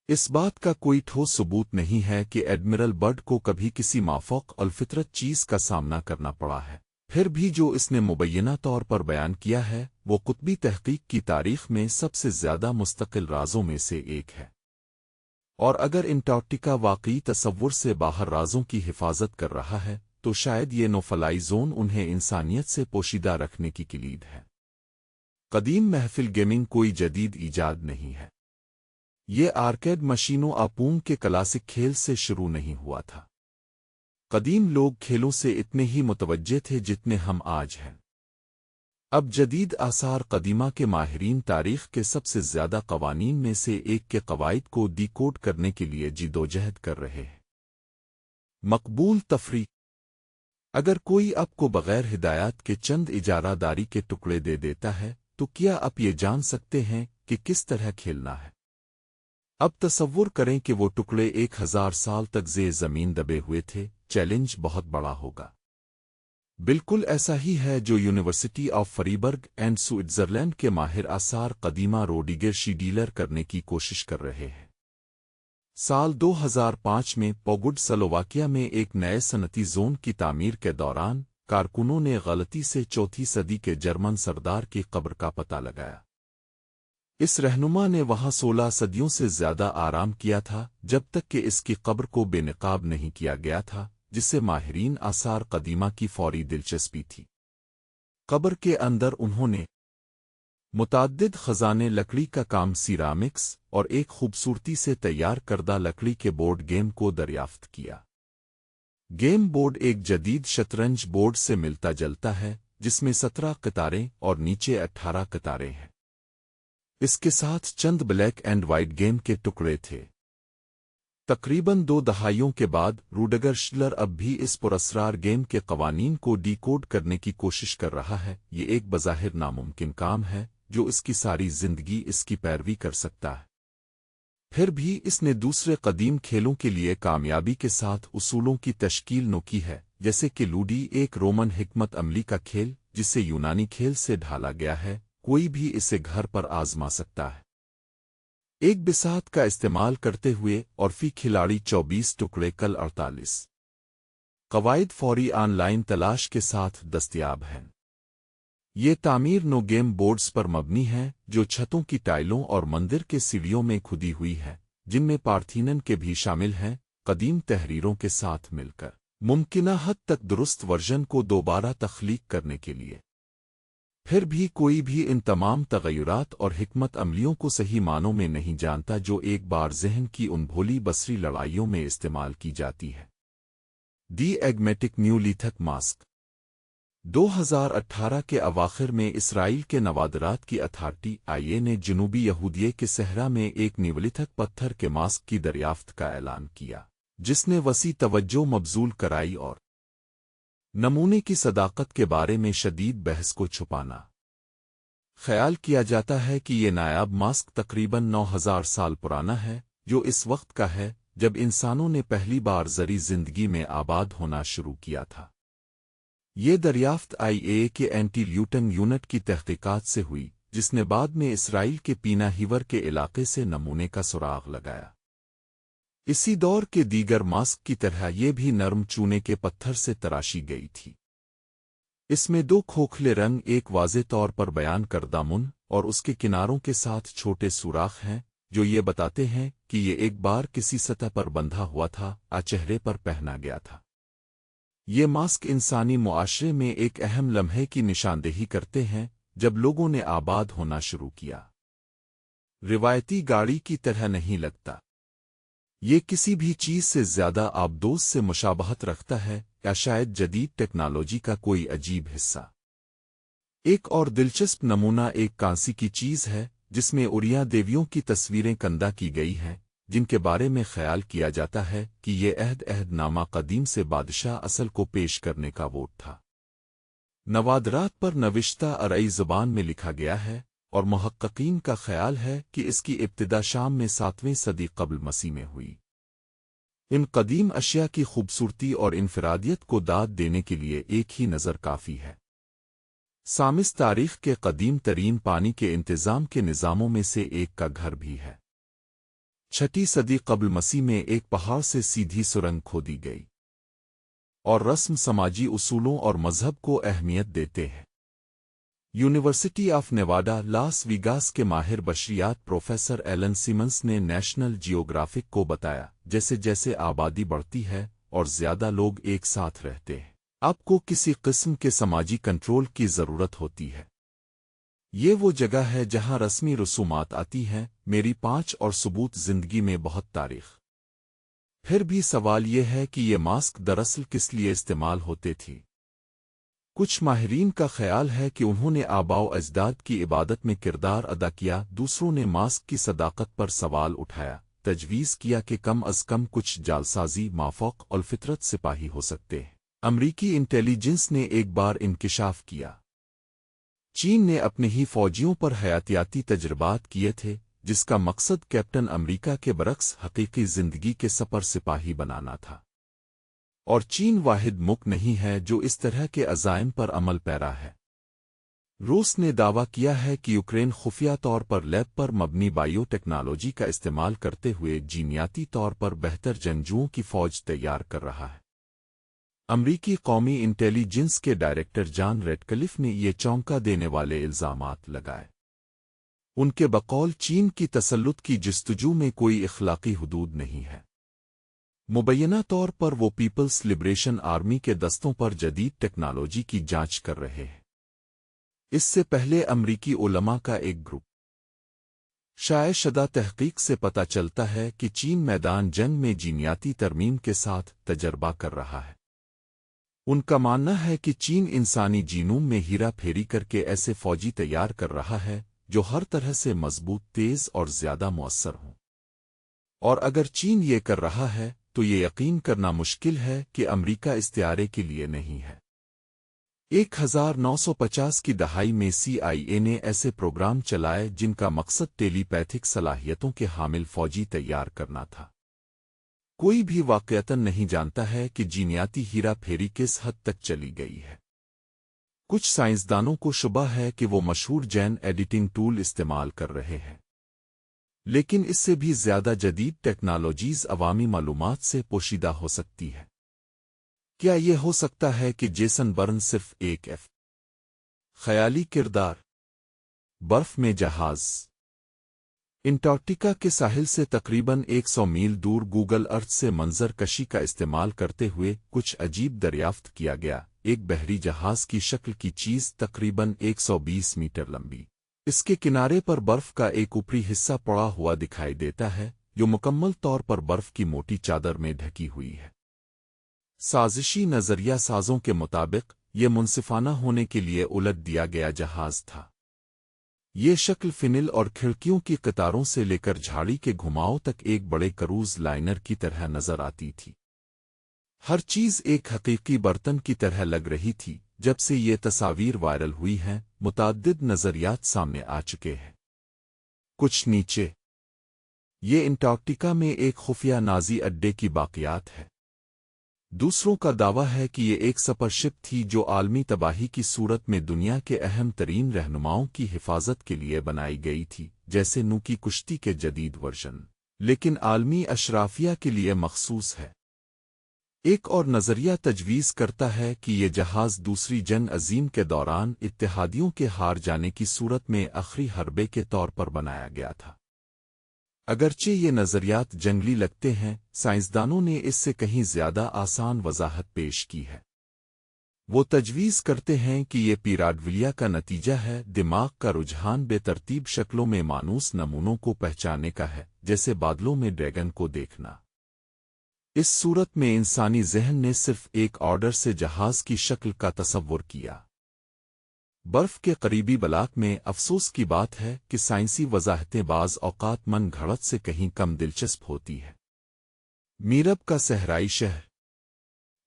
اس بات کا کوئی ٹھوس ثبوت نہیں ہے کہ ایڈمرل برڈ کو کبھی کسی مافوق الفطرت چیز کا سامنا کرنا پڑا ہے، پھر بھی جو اس نے مبینہ طور پر بیان کیا ہے وہ قطبی تحقیق کی تاریخ میں سب سے زیادہ مستقل رازوں میں سے ایک ہے۔ اور اگر انٹارکٹیکا واقعی تصور سے باہر رازوں کی حفاظت کر رہا ہے تو شاید یہ نوفلائی زون انہیں انسانیت سے پوشیدہ رکھنے کی کلید ہے۔ قدیم محفل گیمنگ کوئی جدید ایجاد نہیں ہے۔ یہ آرکیڈ مشینوں آپون کے کلاسک کھیل سے شروع نہیں ہوا تھا۔ قدیم لوگ کھیلوں سے اتنے ہی متوجہ تھے جتنے ہم آج ہیں۔ اب جدید آثار قدیمہ کے ماہرین تاریخ کے سب سے زیادہ قوانین میں سے ایک کے قواعد کو ڈی کوڈ کرنے کے لیے جدوجہد کر رہے ہیں۔ مقبول تفریح۔ اگر کوئی آپ کو بغیر ہدایات کے چند اجارہ داری کے ٹکڑے دے دیتا ہے تو کیا آپ یہ جان سکتے ہیں کہ کس طرح کھیلنا ہے؟ اب تصور کریں کہ وہ ٹکڑے 1000 سال تک زیر زمین دبے ہوئے تھے، چیلنج بہت بڑا ہوگا۔ بالکل ایسا ہی ہے جو university of Freiburg and Switzerland کے ماہر آثار قدیمہ روڈیگر شیڈیلر کرنے کی کوشش کر رہے ہیں۔ سال 2005 میں پوگڈ سلوواکیہ میں ایک نئے صنعتی زون کی تعمیر کے دوران کارکنوں نے غلطی سے 4ویں صدی کے جرمن سردار کی قبر کا پتہ لگایا۔ اس رہنما نے وہاں 16 صدیوں سے زیادہ آرام کیا تھا جب تک کہ اس کی قبر کو بے نقاب نہیں کیا گیا تھا، جسے ماہرین آثار قدیمہ کی فوری دلچسپی تھی۔ قبر کے اندر انہوں نے متعدد خزانے، لکڑی کا کام، سیرامکس اور ایک خوبصورتی سے تیار کردہ لکڑی کے بورڈ گیم کو دریافت کیا۔ گیم بورڈ ایک جدید شطرنج بورڈ سے ملتا جلتا ہے جس میں 17 قطاریں اور نیچے 18 قطاریں ہیں۔ اس کے ساتھ چند بلیک اینڈ وائٹ گیم کے ٹکڑے تھے۔ تقریباً 2 دہائیوں کے بعد روڈگر شلر اب بھی اس پراسرار گیم کے قوانین کو ڈی کوڈ کرنے کی کوشش کر رہا ہے۔ یہ ایک بظاہر ناممکن کام ہے جو اس کی ساری زندگی اس کی پیروی کر سکتا ہے۔ پھر بھی اس نے دوسرے قدیم کھیلوں کے لیے کامیابی کے ساتھ اصولوں کی تشکیل نو کی ہے، جیسے کہ لوڈی، ایک رومن حکمت عملی کا کھیل جسے یونانی کھیل سے ڈھالا گیا ہے، کوئی بھی اسے گھر پر آزما سکتا ہے ایک بساط کا استعمال کرتے ہوئے اور فی کھلاڑی 24 ٹکڑے کل 48 قواعد فوری آن لائن تلاش کے ساتھ دستیاب ہیں یہ تعمیر نو گیم بورڈز پر مبنی ہے جو چھتوں کی ٹائلوں اور مندر کے سیڑھیوں میں کھدی ہوئی ہے جن میں پارتھینن کے بھی شامل ہیں قدیم تحریروں کے ساتھ مل کر ممکنہ حد تک درست ورژن کو دوبارہ تخلیق کرنے کے لیے پھر بھی کوئی بھی ان تمام تغیرات اور حکمت عملیوں کو صحیح معنوں میں نہیں جانتا جو ایک بار ذہن کی ان بھولی بصری لڑائیوں میں استعمال کی جاتی ہے دی ایگمیٹک نیولیتھک ماسک 2018 کے اواخر میں اسرائیل کے نوادرات کی اتھارٹی آئی اے نے جنوبی یہودیہ کے صحرا میں ایک نیولیتھک پتھر کے ماسک کی دریافت کا اعلان کیا جس نے وسیع توجہ مبذول کرائی اور نمونے کی صداقت کے بارے میں شدید بحث کو چھپانا خیال کیا جاتا ہے کہ یہ نایاب ماسک تقریباً 9000 سال پرانا ہے جو اس وقت کا ہے جب انسانوں نے پہلی بار زرعی زندگی میں آباد ہونا شروع کیا تھا یہ دریافت آئی اے کے اینٹی لیوٹن یونٹ کی تحقیقات سے ہوئی جس نے بعد میں اسرائیل کے پینا ہیور کے علاقے سے نمونے کا سراغ لگایا اسی دور کے دیگر ماسک کی طرح یہ بھی نرم چونے کے پتھر سے تراشی گئی تھی اس میں 2 کھوکھلے رنگ ایک واضح طور پر بیان کردہ من اور اس کے کناروں کے ساتھ چھوٹے سوراخ ہیں جو یہ بتاتے ہیں کہ یہ ایک بار کسی سطح پر بندھا ہوا تھا چہرے پر پہنا گیا تھا یہ ماسک انسانی معاشرے میں ایک اہم لمحے کی نشاندہی کرتے ہیں جب لوگوں نے آباد ہونا شروع کیا روایتی گاڑی کی طرح نہیں لگتا یہ کسی بھی چیز سے زیادہ آبدوز سے مشابہت رکھتا ہے یا شاید جدید ٹیکنالوجی کا کوئی عجیب حصہ ایک اور دلچسپ نمونہ ایک کانسی کی چیز ہے جس میں اوریا دیویوں کی تصویریں کندہ کی گئی ہیں جن کے بارے میں خیال کیا جاتا ہے کہ یہ عہد نامہ قدیم سے بادشاہ اصل کو پیش کرنے کا ووٹ تھا نوادرات پر نوشتہ عربی زبان میں لکھا گیا ہے اور محققین کا خیال ہے کہ اس کی ابتدا شام میں 7ویں صدی قبل مسیح میں ہوئی ان قدیم اشیاء کی خوبصورتی اور انفرادیت کو داد دینے کے لیے ایک ہی نظر کافی ہے سامس تاریخ کے قدیم ترین پانی کے انتظام کے نظاموں میں سے ایک کا گھر بھی ہے 6 صدی قبل مسیح میں ایک پہاڑ سے سیدھی سرنگ کھودی گئی اور رسم سماجی اصولوں اور مذہب کو اہمیت دیتے ہیں university of Nevada Las Vegas کے ماہر بشریات پروفیسر ایلن سیمنز نے نیشنل جیوگرافک کو بتایا جیسے جیسے آبادی بڑھتی ہے اور زیادہ لوگ ایک ساتھ رہتے ہیں آپ کو کسی قسم کے سماجی کنٹرول کی ضرورت ہوتی ہے یہ وہ جگہ ہے جہاں رسمی رسومات آتی ہیں میری 5 اور ثبوت زندگی میں بہت تاریخ پھر بھی سوال یہ ہے کہ یہ ماسک دراصل کس لیے استعمال ہوتے تھی کچھ ماہرین کا خیال ہے کہ انہوں نے آباء و اجداد کی عبادت میں کردار ادا کیا دوسروں نے ماسک کی صداقت پر سوال اٹھایا تجویز کیا کہ کم از کم کچھ جالسازی مافوق الفطرت سپاہی ہو سکتے ہیں امریکی انٹیلیجنس نے ایک بار انکشاف کیا چین نے اپنے ہی فوجیوں پر حیاتیاتی تجربات کیے تھے جس کا مقصد کیپٹن امریکہ کے برعکس حقیقی زندگی کے سپر سپاہی بنانا تھا اور چین واحد ملک نہیں ہے جو اس طرح کے عزائم پر عمل پیرا ہے روس نے دعویٰ کیا ہے کہ یوکرین خفیہ طور پر لیب پر مبنی بائیو ٹیکنالوجی کا استعمال کرتے ہوئے جینیاتی طور پر بہتر جنگجوؤں کی فوج تیار کر رہا ہے امریکی قومی انٹیلی جنس کے ڈائریکٹر جان ریڈکلف نے یہ چونکا دینے والے الزامات لگائے ان کے بقول چین کی تسلط کی جستجو میں کوئی اخلاقی حدود نہیں ہے مبینہ طور پر وہ پیپلز لبریشن آرمی کے دستوں پر جدید ٹیکنالوجی کی جانچ کر رہے ہیں اس سے پہلے امریکی علماء کا ایک گروپ شائع شدہ تحقیق سے پتہ چلتا ہے کہ چین میدان جنگ میں جینیاتی ترمیم کے ساتھ تجربہ کر رہا ہے ان کا ماننا ہے کہ چین انسانی جینوم میں ہیرا پھیری کر کے ایسے فوجی تیار کر رہا ہے جو ہر طرح سے مضبوط تیز اور زیادہ مؤثر ہوں اور اگر چین یہ کر رہا ہے تو یہ یقین کرنا مشکل ہے کہ امریکہ استعارے کے لیے نہیں ہے 1950 کی دہائی میں CIA نے ایسے پروگرام چلائے جن کا مقصد ٹیلی پیتھک صلاحیتوں کے حامل فوجی تیار کرنا تھا کوئی بھی واقعتاً نہیں جانتا ہے کہ جینیاتی ہیرا پھیری کس حد تک چلی گئی ہے کچھ سائنسدانوں کو شبہ ہے کہ وہ مشہور جین ایڈیٹنگ ٹول استعمال کر رہے ہیں، لیکن اس سے بھی زیادہ جدید ٹیکنالوجیز عوامی معلومات سے پوشیدہ ہو سکتی ہے۔ کیا یہ ہو سکتا ہے کہ جیسن برن صرف ایک خیالی کردار؟ برف میں جہاز۔ انٹارکٹیکا کے ساحل سے تقریباً 100 میل دور گوگل ارتھ سے منظر کشی کا استعمال کرتے ہوئے کچھ عجیب دریافت کیا گیا۔ ایک بحری جہاز کی شکل کی چیز تقریباً 120 میٹر لمبی، اس کے کنارے پر برف کا ایک اوپری حصہ پڑا ہوا دکھائی دیتا ہے جو مکمل طور پر برف کی موٹی چادر میں ڈھکی ہوئی ہے۔ سازشی نظریہ سازوں کے مطابق یہ منصفانہ ہونے کے لیے الٹ دیا گیا جہاز تھا۔ یہ شکل فنل اور کھڑکیوں کی قطاروں سے لے کر جھاڑی کے گھماؤ تک ایک بڑے کروز لائنر کی طرح نظر آتی تھی۔ ہر چیز ایک حقیقی برتن کی طرح لگ رہی تھی۔ جب سے یہ تصاویر وائرل ہوئی ہیں، متعدد نظریات سامنے آ چکے ہیں۔ کچھ نیچے۔ یہ انٹارکٹیکا میں ایک خفیہ نازی اڈے کی باقیات ہے۔ دوسروں کا دعویٰ ہے کہ یہ ایک سپر شپ تھی جو عالمی تباہی کی صورت میں دنیا کے اہم ترین رہنماؤں کی حفاظت کے لیے بنائی گئی تھی، جیسے نو کی کشتی کے جدید ورژن، لیکن عالمی اشرافیہ کے لیے مخصوص ہے۔ ایک اور نظریہ تجویز کرتا ہے کہ یہ جہاز دوسری جنگ عظیم کے دوران اتحادیوں کے ہار جانے کی صورت میں آخری حربے کے طور پر بنایا گیا تھا۔ اگرچہ یہ نظریات جنگلی لگتے ہیں، سائنسدانوں نے اس سے کہیں زیادہ آسان وضاحت پیش کی ہے۔ وہ تجویز کرتے ہیں کہ یہ پیراڈولیا کا نتیجہ ہے، دماغ کا رجحان بے ترتیب شکلوں میں مانوس نمونوں کو پہچاننے کا ہے، جیسے بادلوں میں ڈریگن کو دیکھنا۔ اس صورت میں انسانی ذہن نے صرف ایک آرڈر سے جہاز کی شکل کا تصور کیا۔ برف کے قریبی بلاک میں افسوس کی بات ہے کہ سائنسی وضاحتیں بعض اوقات من گھڑت سے کہیں کم دلچسپ ہوتی ہے۔ میرب کا صحرائی شہر۔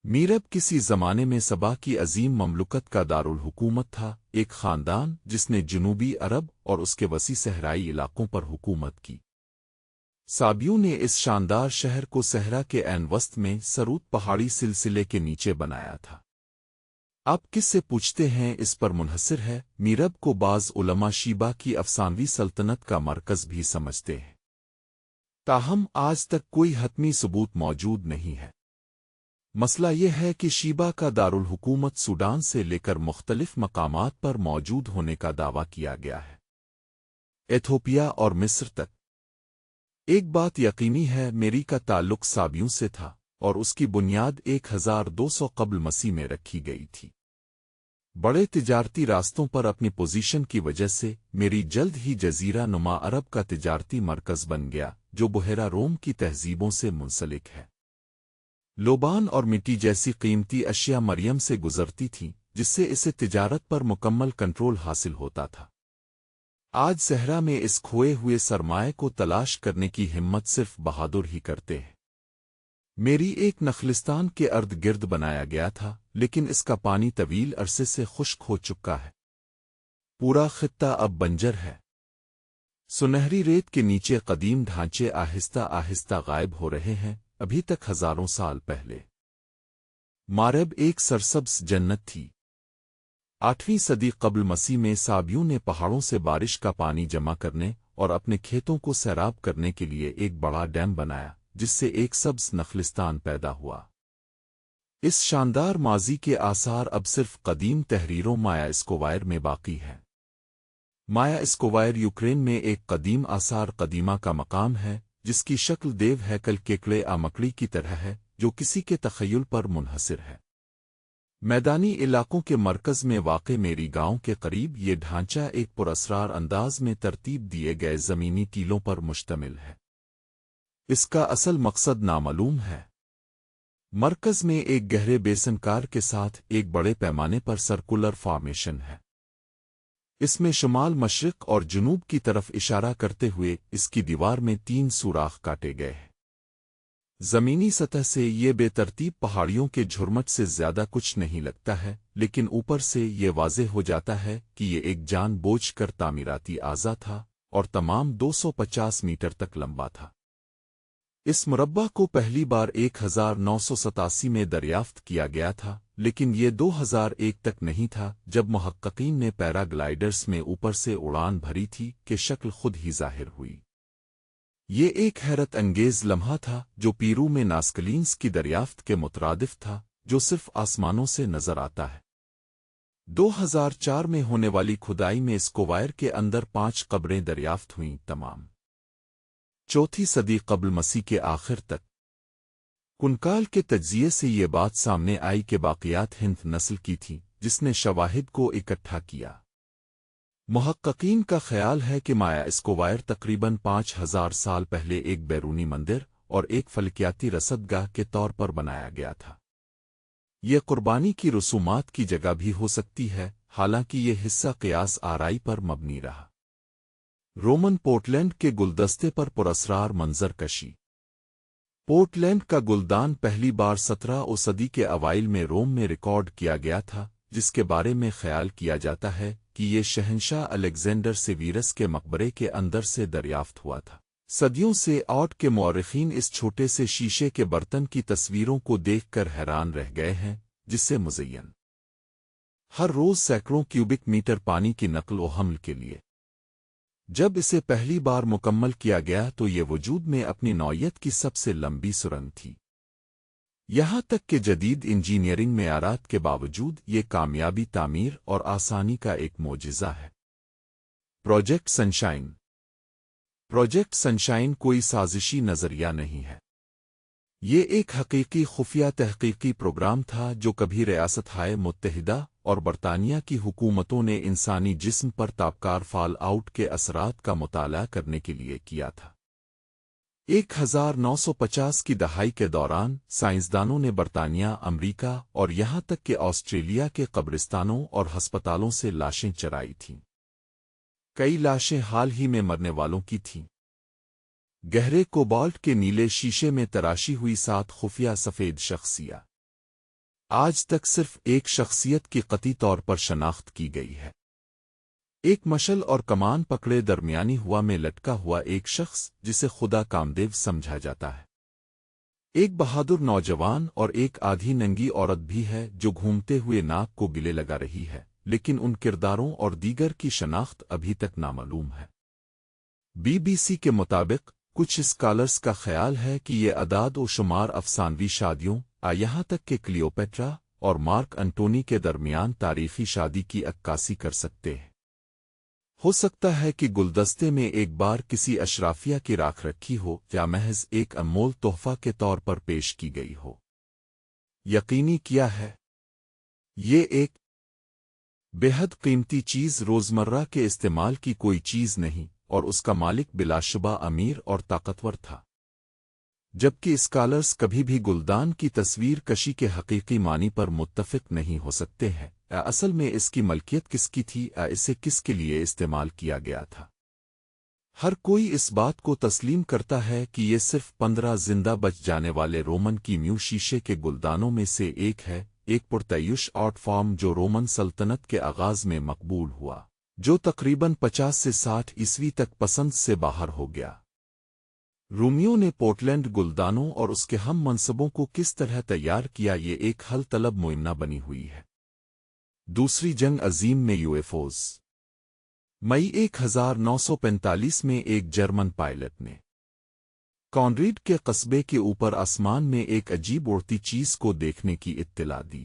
میرب کسی زمانے میں سبا کی عظیم مملکت کا دارالحکومت تھا، ایک خاندان جس نے جنوبی عرب اور اس کے وسیع صحرائی علاقوں پر حکومت کی۔ سابیوں نے اس شاندار شہر کو صحرا کے عین وسط میں سروت پہاڑی سلسلے کے نیچے بنایا تھا۔ آپ کس سے پوچھتے ہیں اس پر منحصر ہے۔ میرب کو بعض علماء شیبہ کی افسانوی سلطنت کا مرکز بھی سمجھتے ہیں، تاہم آج تک کوئی حتمی ثبوت موجود نہیں ہے۔ مسئلہ یہ ہے کہ شیبہ کا دارالحکومت سوڈان سے لے کر مختلف مقامات پر موجود ہونے کا دعویٰ کیا گیا ہے، ایتھوپیا اور مصر تک۔ ایک بات یقینی ہے، میری کا تعلق سابیوں سے تھا اور اس کی بنیاد 1200 قبل مسیح میں رکھی گئی تھی۔ بڑے تجارتی راستوں پر اپنی پوزیشن کی وجہ سے میری جلد ہی جزیرہ نما عرب کا تجارتی مرکز بن گیا، جو بحیرہ روم کی تہذیبوں سے منسلک ہے۔ لوبان اور مٹی جیسی قیمتی اشیاء مریم سے گزرتی تھیں، جس سے اسے تجارت پر مکمل کنٹرول حاصل ہوتا تھا۔ آج صحرا میں اس کھوئے ہوئے سرمائے کو تلاش کرنے کی ہمت صرف بہادر ہی کرتے ہیں۔ میری ایک نخلستان کے ارد گرد بنایا گیا تھا، لیکن اس کا پانی طویل عرصے سے خشک ہو چکا ہے۔ پورا خطہ اب بنجر ہے۔ سنہری ریت کے نیچے قدیم ڈھانچے آہستہ آہستہ غائب ہو رہے ہیں، ابھی تک ہزاروں سال پہلے مارب ایک سرسبز جنت تھی۔ 8ویں صدی قبل مسیح میں سابیوں نے پہاڑوں سے بارش کا پانی جمع کرنے اور اپنے کھیتوں کو سیراب کرنے کے لیے ایک بڑا ڈیم بنایا، جس سے ایک سبز نخلستان پیدا ہوا۔ اس شاندار ماضی کے آثار اب صرف قدیم تحریروں مایا اسکوائر میں باقی ہیں۔ مایا اسکوائر یوکرین میں ایک قدیم آثار قدیمہ کا مقام ہے، جس کی شکل دیو ہیکل کیکڑے مکڑی کی طرح ہے، جو کسی کے تخیل پر منحصر ہے۔ میدانی علاقوں کے مرکز میں واقع میری گاؤں کے قریب یہ ڈھانچہ ایک پراسرار انداز میں ترتیب دیے گئے زمینی ٹیلوں پر مشتمل ہے۔ اس کا اصل مقصد نامعلوم ہے۔ مرکز میں ایک گہرے بیسن کار کے ساتھ ایک بڑے پیمانے پر سرکولر فارمیشن ہے۔ اس میں شمال مشرق اور جنوب کی طرف اشارہ کرتے ہوئے اس کی دیوار میں 3 سوراخ کاٹے گئے ہیں۔ زمینی سطح سے یہ بے ترتیب پہاڑیوں کے جھرمٹ سے زیادہ کچھ نہیں لگتا ہے، لیکن اوپر سے یہ واضح ہو جاتا ہے کہ یہ ایک جان بوجھ کر تعمیراتی اعضا تھا اور تمام 250 میٹر تک لمبا تھا۔ اس مربع کو پہلی بار 1987 میں دریافت کیا گیا تھا، لیکن یہ 2001 تک نہیں تھا جب محققین نے پیراگلائیڈرز میں اوپر سے اڑان بھری تھی کہ شکل خود ہی ظاہر ہوئی۔ یہ ایک حیرت انگیز لمحہ تھا جو پیرو میں ناسکلینز کی دریافت کے مترادف تھا، جو صرف آسمانوں سے نظر آتا ہے۔ 2004 میں ہونے والی کھدائی میں اسکوائر کے اندر 5 قبریں دریافت ہوئیں، تمام 4 صدی قبل مسیح کے آخر تک۔ کنکال کے تجزیے سے یہ بات سامنے آئی کہ باقیات ہند نسل کی تھی، جس نے شواہد کو اکٹھا کیا۔ محققین کا خیال ہے کہ مایا اسکوائر تقریباً 5000 سال پہلے ایک بیرونی مندر اور ایک فلکیاتی رصد گاہ کے طور پر بنایا گیا تھا۔ یہ قربانی کی رسومات کی جگہ بھی ہو سکتی ہے، حالانکہ یہ حصہ قیاس آرائی پر مبنی رہا۔ رومن پورٹلینڈ کے گلدستے پر پراسرار منظر کشی۔ پورٹلینڈ کا گلدان پہلی بار 17 صدی کے اوائل میں روم میں ریکارڈ کیا گیا تھا، جس کے بارے میں خیال کیا جاتا ہے کہ یہ شہنشاہ الیگزینڈر سیویرس کے مقبرے کے اندر سے دریافت ہوا تھا۔ صدیوں سے آرٹ کے مورخین اس چھوٹے سے شیشے کے برتن کی تصویروں کو دیکھ کر حیران رہ گئے ہیں، جس سے مزین ہر روز سینکڑوں کیوبک میٹر پانی کی نقل و حمل کے لیے۔ جب اسے پہلی بار مکمل کیا گیا تو یہ وجود میں اپنی نوعیت کی سب سے لمبی سرنگ تھی۔ یہاں تک کہ جدید انجینئرنگ معیارات کے باوجود یہ کامیابی تعمیر اور آسانی کا ایک معجزہ ہے۔ Project Sunshine. پروجیکٹ سنشائن کوئی سازشی نظریہ نہیں ہے۔ یہ ایک حقیقی خفیہ تحقیقی پروگرام تھا جو کبھی ریاستہائے متحدہ اور برطانیہ کی حکومتوں نے انسانی جسم پر تابکار فال آؤٹ کے اثرات کا مطالعہ کرنے کے لیے کیا تھا۔ 1950 کی دہائی کے دوران سائنسدانوں نے برطانیہ، امریکہ اور یہاں تک کہ آسٹریلیا کے قبرستانوں اور ہسپتالوں سے لاشیں چرائی تھیں۔ کئی لاشیں حال ہی میں مرنے والوں کی تھیں۔ گہرے کوبالٹ کے نیلے شیشے میں تراشی ہوئی 7 خفیہ سفید شخصیات۔ آج تک صرف ایک شخصیت کی قطعی طور پر شناخت کی گئی ہے۔ ایک مشل اور کمان پکڑے درمیانی ہوا میں لٹکا ہوا ایک شخص جسے خدا کامدیو سمجھا جاتا ہے۔ ایک بہادر نوجوان اور ایک آدھی ننگی عورت بھی ہے جو گھومتے ہوئے ناک کو گلے لگا رہی ہے، لیکن ان کرداروں اور دیگر کی شناخت ابھی تک نامعلوم ہے۔ BBC کے مطابق کچھ اسکالرز کا خیال ہے کہ یہ اعداد و شمار افسانوی شادیوں، یہاں تک کہ کلیوپیٹرا اور مارک انٹونی کے درمیان تاریخی شادی کی عکاسی کر سکتے ہیں۔ ہو سکتا ہے کہ گلدستے میں ایک بار کسی اشرافیہ کی راکھ رکھی ہو یا محض ایک انمول تحفہ کے طور پر پیش کی گئی ہو۔ یقینی کیا ہے؟ یہ ایک بے حد قیمتی چیز روزمرہ کے استعمال کی کوئی چیز نہیں، اور اس کا مالک بلا شبہ امیر اور طاقتور تھا۔ جبکہ اسکالرز کبھی بھی گلدان کی تصویر کشی کے حقیقی معنی پر متفق نہیں ہو سکتے ہیں۔ اصل میں اس کی ملکیت کس کی تھی، اسے کس کے لیے استعمال کیا گیا تھا؟ ہر کوئی اس بات کو تسلیم کرتا ہے کہ یہ صرف 15 زندہ بچ جانے والے رومن کیمیو شیشے کے گلدانوں میں سے ایک ہے، ایک پرتعیش آرٹ فارم جو رومن سلطنت کے آغاز میں مقبول ہوا، جو تقریباً 50 سے 60 عیسوی تک پسند سے باہر ہو گیا۔ رومیوں نے پورٹلینڈ گلدانوں اور اس کے ہم منصبوں کو کس طرح تیار کیا، یہ ایک حل طلب معمہ بنی ہوئی ہے۔ دوسری جنگ عظیم میں UFOs۔ مئی 1945 میں ایک جرمن پائلٹ نے کانریڈ کے قصبے کے اوپر آسمان میں ایک عجیب اڑتی چیز کو دیکھنے کی اطلاع دی۔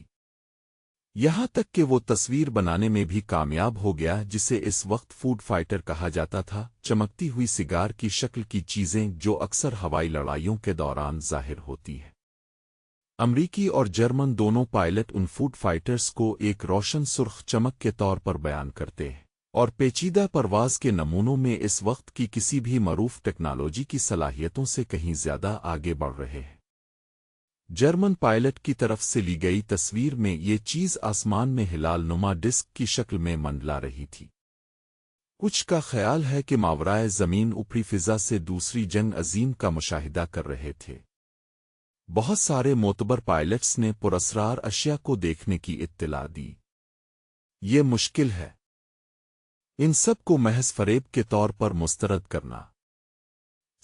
یہاں تک کہ وہ تصویر بنانے میں بھی کامیاب ہو گیا، جسے اس وقت فوڈ فائٹر کہا جاتا تھا، چمکتی ہوئی سگار کی شکل کی چیزیں جو اکثر ہوائی لڑائیوں کے دوران ظاہر ہوتی ہیں۔ امریکی اور جرمن دونوں پائلٹ ان فوڈ فائٹرز کو ایک روشن سرخ چمک کے طور پر بیان کرتے ہیں، اور پیچیدہ پرواز کے نمونوں میں اس وقت کی کسی بھی معروف ٹیکنالوجی کی صلاحیتوں سے کہیں زیادہ آگے بڑھ رہے ہیں۔ جرمن پائلٹ کی طرف سے لی گئی تصویر میں یہ چیز آسمان میں ہلال نما ڈسک کی شکل میں منڈلا رہی تھی۔ کچھ کا خیال ہے کہ ماورائے زمین اوپری فضا سے دوسری جنگ عظیم کا مشاہدہ کر رہے تھے۔ بہت سارے معتبر پائلٹس نے پراسرار اشیاء کو دیکھنے کی اطلاع دی۔ یہ مشکل ہے ان سب کو محض فریب کے طور پر مسترد کرنا۔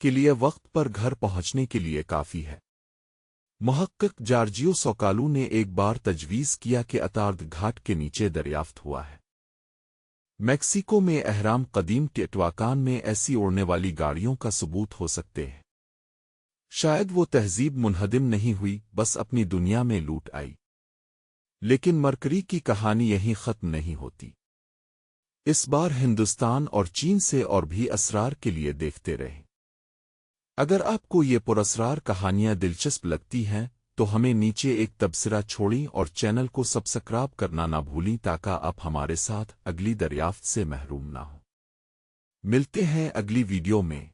کے لیے وقت پر گھر پہنچنے کے لیے کافی ہے۔ محقق جارجیو سوکالو نے ایک بار تجویز کیا کہ اتارد گھاٹ کے نیچے دریافت ہوا ہے۔ میکسیکو میں اہرام قدیم ٹیٹواکان میں ایسی اڑنے والی گاڑیوں کا ثبوت ہو سکتے ہیں۔ شاید وہ تہذیب منہدم نہیں ہوئی، بس اپنی دنیا میں لوٹ آئی۔ لیکن مرکری کی کہانی یہیں ختم نہیں ہوتی۔ اس بار ہندوستان اور چین سے اور بھی اسرار کے لیے دیکھتے رہیں۔ اگر آپ کو یہ پراسرار کہانیاں دلچسپ لگتی ہیں تو ہمیں نیچے ایک تبصرہ چھوڑیں اور چینل کو سبسکرائب کرنا نہ بھولیں تاکہ آپ ہمارے ساتھ اگلی دریافت سے محروم نہ ہوں۔ ملتے ہیں اگلی ویڈیو میں۔